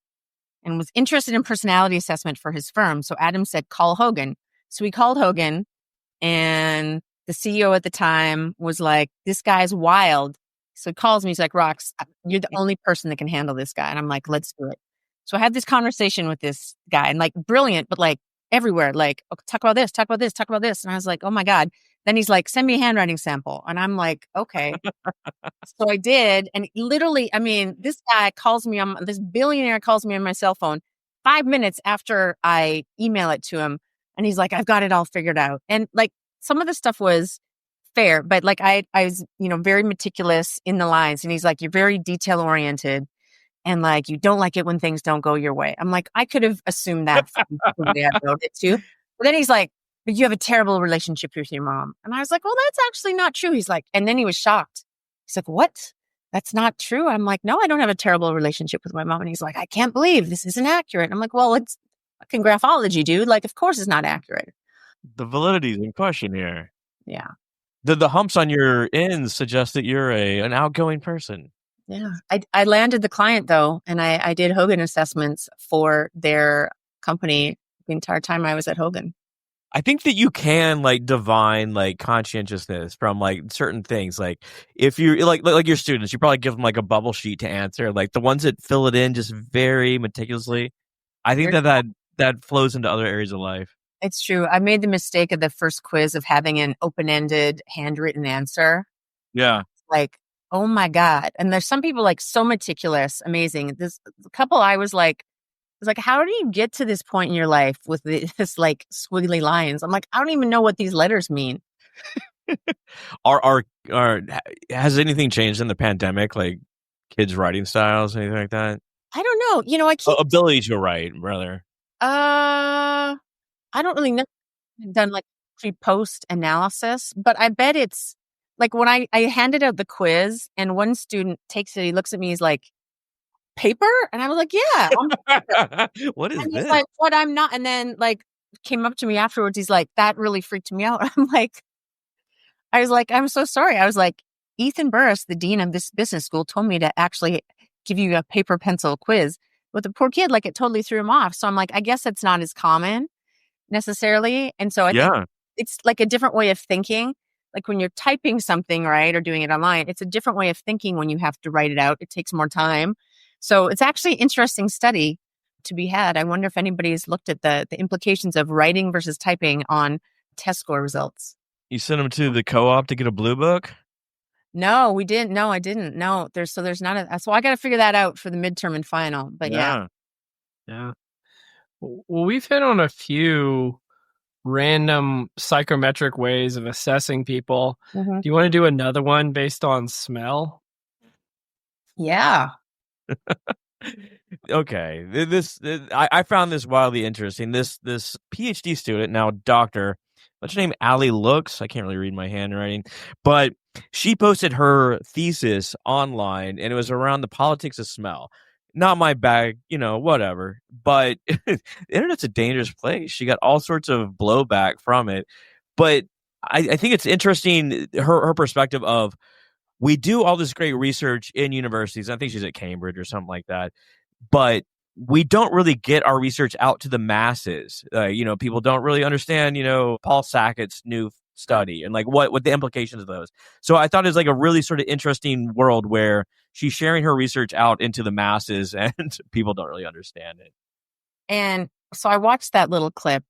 and was interested in personality assessment for his firm. So Adam said, call Hogan. So we called Hogan, and the CEO at the time was like, this guy's wild. So he calls me. He's like, Rox, you're the only person that can handle this guy. And I'm like, let's do it. So I had this conversation with this guy and like brilliant, but like everywhere, like, okay, talk about this, talk about this, talk about this. And I was like, oh my God. Then he's like, send me a handwriting sample. And I'm like, okay. So I did. And literally, I mean, this billionaire calls me on my cell phone 5 minutes after I email it to him. And he's like, I've got it all figured out. And like some of the stuff was fair, but like I was, very meticulous in the lines. And he's like, you're very detail oriented. And like, you don't like it when things don't go your way. I'm like, I could have assumed that from the way I wrote it too. But then he's like, but you have a terrible relationship with your mom. And I was like, well, that's actually not true. He's like, and then he was shocked. He's like, what? That's not true. I'm like, no, I don't have a terrible relationship with my mom. And he's like, I can't believe this isn't accurate. I'm like, well, it's fucking graphology, dude. Like, of course it's not accurate. The validity is in question here. Yeah. The humps on your ends suggest that you're an outgoing person. Yeah. I landed the client though, and I did Hogan assessments for their company the entire time I was at Hogan. I think that you can like divine like conscientiousness from like certain things. Like if you like your students, you probably give them like a bubble sheet to answer. Like the ones that fill it in just very meticulously. I think that flows into other areas of life. It's true. I made the mistake of the first quiz of having an open-ended handwritten answer. Yeah. Like, oh my God. And there's some people like so meticulous, amazing. This couple, I was like, how do you get to this point in your life with this like squiggly lines? I'm like, I don't even know what these letters mean. Has anything changed in the pandemic? Like kids' writing styles, anything like that? I don't know. I keep ability to write, rather. I don't really know. I've done like pre-post analysis, but I bet it's like when I handed out the quiz and one student takes it, he looks at me, he's like, paper? And I was like, yeah. What is and this? He's like, what? I'm not. And then like came up to me afterwards. He's like, that really freaked me out. I was like, I'm so sorry. I was like, Ethan Burris, the dean of this business school, told me to actually give you a paper pencil quiz. But the poor kid, like it totally threw him off. So I'm like, I guess it's not as common necessarily. And so I think it's like a different way of thinking. Like when you're typing something, right, or doing it online, it's a different way of thinking when you have to write it out. It takes more time. So it's actually an interesting study to be had. I wonder if anybody's looked at the implications of writing versus typing on test score results. You sent them to the co-op to get a blue book? No, we didn't. No, I didn't. No, there's not so I got to figure that out for the midterm and final. But yeah. Well, we've hit on a few random psychometric ways of assessing people. Mm-hmm. Do you want to do another one based on smell? Yeah. Okay. I found this wildly interesting. This PhD student, now doctor, what's her name? Allie Looks. I can't really read my handwriting, but she posted her thesis online, and it was around the politics of smell. Not my bag, whatever. But the internet's a dangerous place. She got all sorts of blowback from it. But I think it's interesting, her perspective of, we do all this great research in universities. I think she's at Cambridge or something like that. But we don't really get our research out to the masses. People don't really understand, Paul Sackett's new study and like what the implications of those. So I thought it was like a really sort of interesting world where she's sharing her research out into the masses and people don't really understand it. And so I watched that little clip.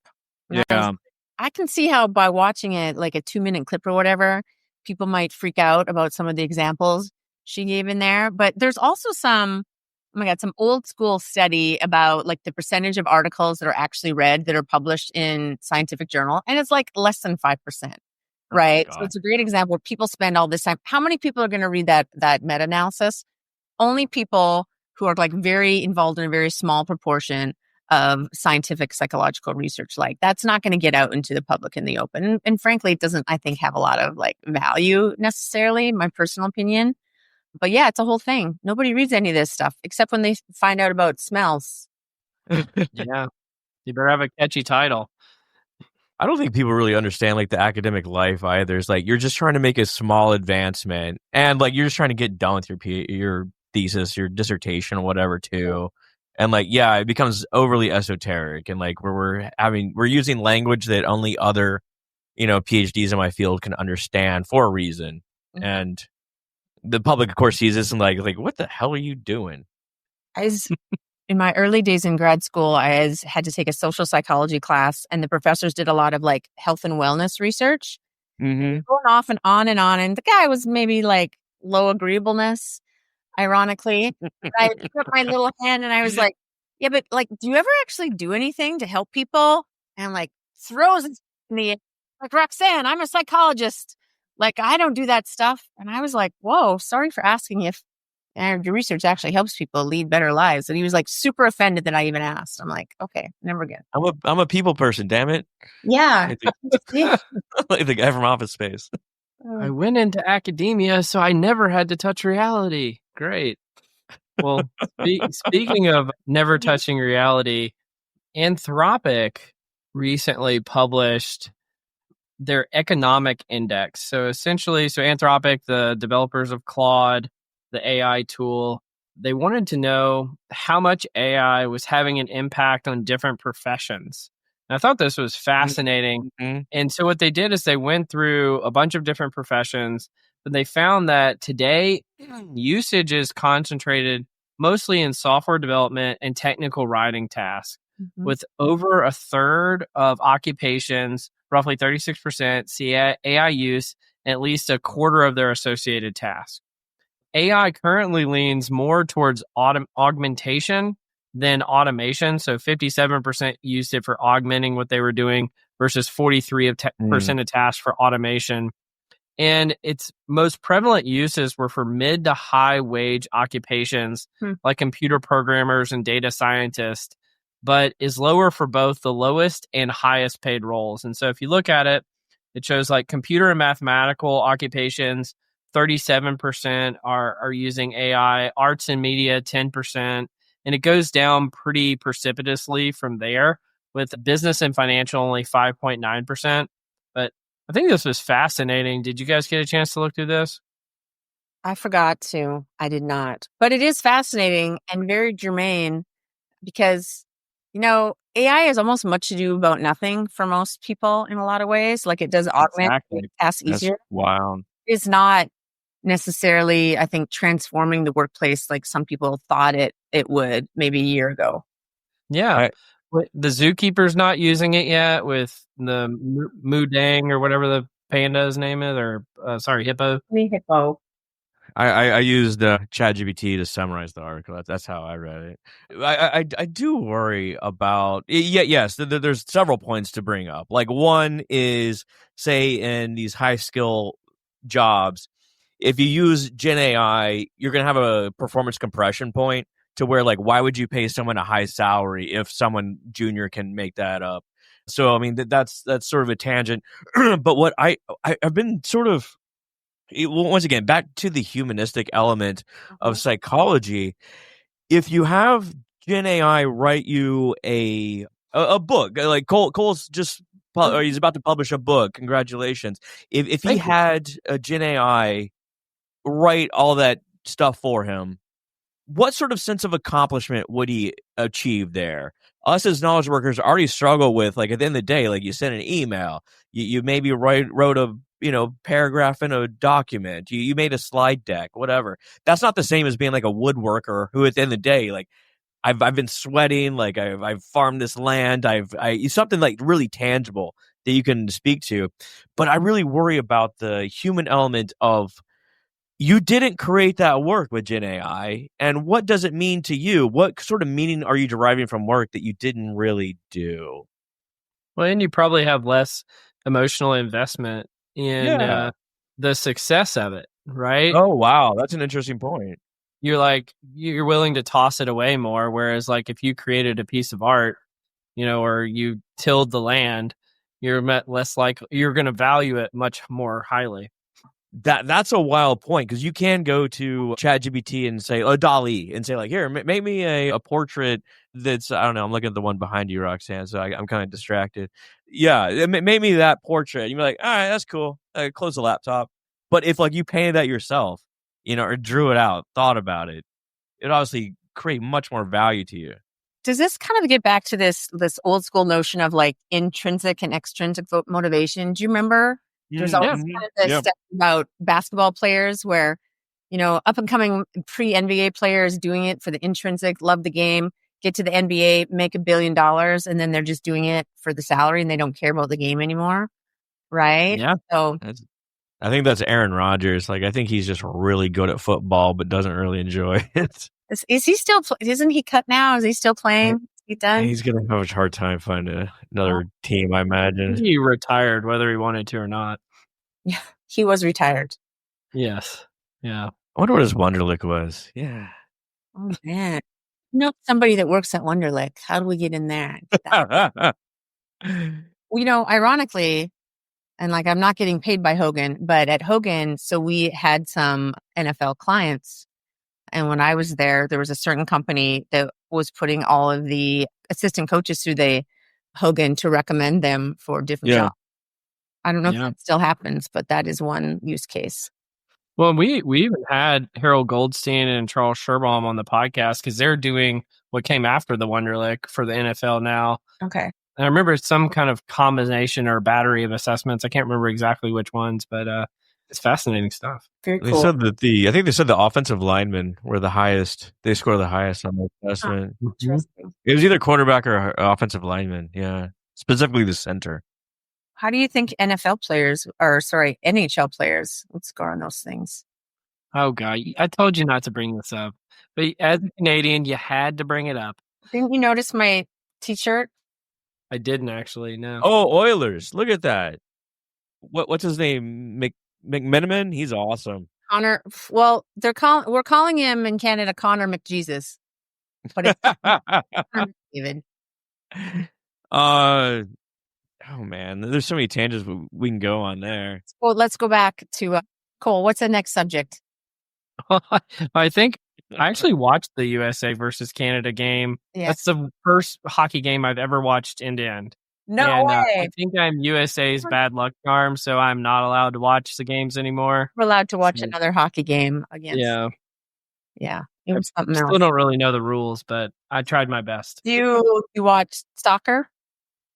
Yeah. I can see how by watching it, like a 2-minute clip or whatever, people might freak out about some of the examples she gave in there. But there's also some old school study about like the percentage of articles that are actually read that are published in scientific journal. And it's like less than 5%, right? So it's a great example where people spend all this time. How many people are going to read that meta-analysis? Only people who are like very involved in a very small proportion of scientific psychological research. Like that's not going to get out into the public in the open. And frankly, it doesn't, I think, have a lot of like value necessarily, my personal opinion. But yeah, it's a whole thing. Nobody reads any of this stuff except when they find out about smells. Yeah. You better have a catchy title. I don't think people really understand like the academic life either. It's like you're just trying to make a small advancement and like you're just trying to get done with your thesis, your dissertation or whatever too. And like, yeah, it becomes overly esoteric and like we're using language that only other, PhDs in my field can understand for a reason. Mm-hmm. And the public, of course, sees this and like, what the hell are you doing? in my early days in grad school, I had to take a social psychology class, and the professors did a lot of like health and wellness research. Mm-hmm. Going off and on and on. And the guy was maybe like low agreeableness, ironically. And I put up my little hand and I was like, yeah, but like, do you ever actually do anything to help people? And like throws it in the like, Roxanne, I'm a psychologist. Like, I don't do that stuff. And I was like, whoa, sorry for asking if your research actually helps people lead better lives. And he was like super offended that I even asked. I'm like, okay, never again. I'm a people person, damn it. Yeah. Like the guy from Office Space. I went into academia, so I never had to touch reality. Great. Well, speaking of never touching reality, Anthropic recently published their economic index. So essentially, Anthropic, the developers of Claude, the AI tool, they wanted to know how much AI was having an impact on different professions. And I thought this was fascinating. Mm-hmm. And so what they did is they went through a bunch of different professions, but they found that today usage is concentrated mostly in software development and technical writing tasks, with over a third of occupations, roughly 36%, see AI use in at least a quarter of their associated tasks. AI currently leans more towards augmentation than automation. So 57% used it for augmenting what they were doing versus 43% of tasks for automation. And its most prevalent uses were for mid to high wage occupations like computer programmers and data scientists, but is lower for both the lowest and highest paid roles. And so if you look at it, it shows like computer and mathematical occupations, 37% are using AI, arts and media, 10%, and it goes down pretty precipitously from there, with business and financial only 5.9%. But I think this was fascinating. Did you guys get a chance to look through this? I forgot to. I did not. But it is fascinating and very germane because, AI has almost much to do about nothing for most people in a lot of ways. Like, it does augment tasks easier. Wow. It's not necessarily, I think, transforming the workplace like some people thought it would maybe a year ago. Yeah. The zookeeper's not using it yet with the Moodang or whatever the panda's name is, or hippo. Hippo. I used ChatGPT to summarize the article. That's how I read it. I do worry about yes. There's several points to bring up. Like, one is, say, in these high skill jobs, if you use Gen AI, you're gonna have a performance compression point to where, like, why would you pay someone a high salary if someone junior can make that up? So I mean that's sort of a tangent. But what I've been sort of, once again, back to the humanistic element of psychology. If you have Gen AI write you a book, like Cole's just or he's about to publish a book. Congratulations! If he had a Gen AI write all that stuff for him, what sort of sense of accomplishment would he achieve there? Us as knowledge workers already struggle with, like, at the end of the day, like, you send an email, you maybe wrote a paragraph in a document, you made a slide deck, whatever. That's not the same as being like a woodworker who, at the end of the day, like, I've been sweating, like, I've farmed this land, something like really tangible that you can speak to. But I really worry about the human element of, you didn't create that work with Gen AI, and what does it mean to you? What sort of meaning are you deriving from work that you didn't really do? Well, and you probably have less emotional investment in the success of it, right? Oh, wow. That's an interesting point. You're willing to toss it away more, whereas, like, if you created a piece of art, or you tilled the land, you're less likely, you're going to value it much more highly. That's a wild point, because you can go to ChatGPT and say, DALL-E, and say, like, here, make me a portrait that's, I don't know, I'm looking at the one behind you, Roxanne, so I'm kind of distracted. Yeah, make me that portrait. You'd be like, all right, that's cool. Close the laptop. But if, like, you painted that yourself, or drew it out, thought about it, it obviously create much more value to you. Does this kind of get back to this old school notion of, like, intrinsic and extrinsic motivation? Do you remember? There's always kind of this stuff about basketball players where, up and coming pre-NBA players doing it for the intrinsic, love the game. get to the NBA, make $1 billion, and then they're just doing it for the salary and they don't care about the game anymore. Right? Yeah. So I think that's Aaron Rodgers. Like, I think he's just really good at football, but doesn't really enjoy it. is he still, isn't he cut now? Is he still playing? Is he done? He's going to have a hard time finding another team, I imagine. He retired whether he wanted to or not. Yeah, he was retired. Yes. Yeah. I wonder what his Wonderlic was. Yeah. Oh, man. Somebody that works at Wonderlic. How do we get in there? Ironically, and like I'm not getting paid by Hogan, but at Hogan, so we had some NFL clients. And when I was there was a certain company that was putting all of the assistant coaches through the Hogan to recommend them for different jobs. I don't know if that still happens, but that is one use case. Well, we even had Harold Goldstein and Charles Sherbaum on the podcast because they're doing what came after the Wonderlic for the NFL now. Okay. And I remember some kind of combination or battery of assessments. I can't remember exactly which ones, but it's fascinating stuff. Very cool. They said that I think they said the offensive linemen were the highest. They score the highest on the assessment. Interesting. It was either quarterback or offensive lineman. Yeah, specifically the center. How do you think NHL players would score on those things? Oh, God. I told you not to bring this up. But as a Canadian, you had to bring it up. Didn't you notice my t-shirt? I didn't actually, no. Oh, Oilers. Look at that. What's his name? McMenamin? He's awesome. Connor. Well, we're calling him in Canada Connor McJesus. But it's Connor McDavid. Oh man, there's so many tangents we can go on there. Well, let's go back to Cole. What's the next subject? I think I actually watched the USA versus Canada game. Yeah. That's the first hockey game I've ever watched end to end. No way. I think I'm USA's bad luck charm, so I'm not allowed to watch the games anymore. We're allowed to watch another hockey game against. Yeah. It was something else. Still don't really know the rules, but I tried my best. Do you watch soccer?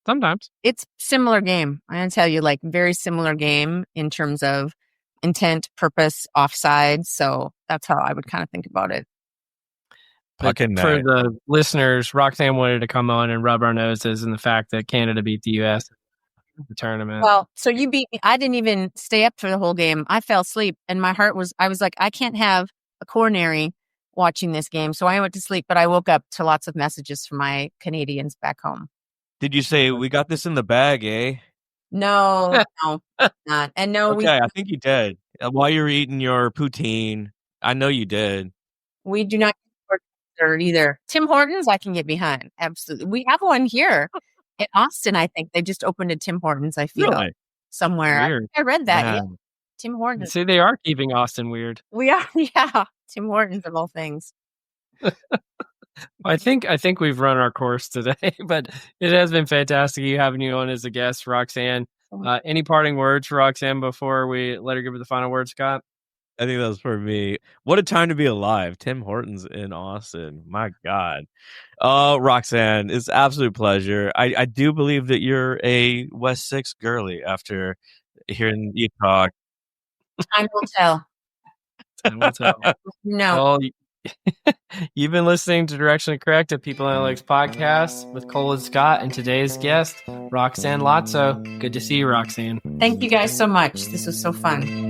Sometimes. It's similar game. I'm going to tell you, like, very similar game in terms of intent, purpose, offside. So that's how I would kind of think about it. But for the listeners, Roxanne wanted to come on and rub our noses in the fact that Canada beat the U.S. in the tournament. Well, so you beat me. I didn't even stay up for the whole game. I fell asleep and I was like, I can't have a coronary watching this game. So I went to sleep, but I woke up to lots of messages from my Canadians back home. Did you say we got this in the bag, eh? No, not. And no, okay, I think you did. While you were eating your poutine, I know you did. We do not or either. Tim Hortons, I can get behind. Absolutely. We have one here in Austin, I think. They just opened a Tim Hortons, I feel, somewhere. Weird. I read that. Yeah. Yeah. Tim Hortons. See, they are keeping Austin weird. We are, yeah. Tim Hortons of all things. I think we've run our course today, but it has been fantastic having you on as a guest, Roxanne. Any parting words for Roxanne before we let her give her the final word, Scott? I think that was for me. What a time to be alive. Tim Hortons in Austin. My God. Roxanne, it's an absolute pleasure. I do believe that you're a West 6 girly after hearing you talk. Time will tell. Time will tell. No. Well, you've been listening to Directionally Correct, a People Analytics podcast with Cole and Scott, and today's guest, Roxanne Laczo. Good to see you, Roxanne. Thank you guys so much. This was so fun.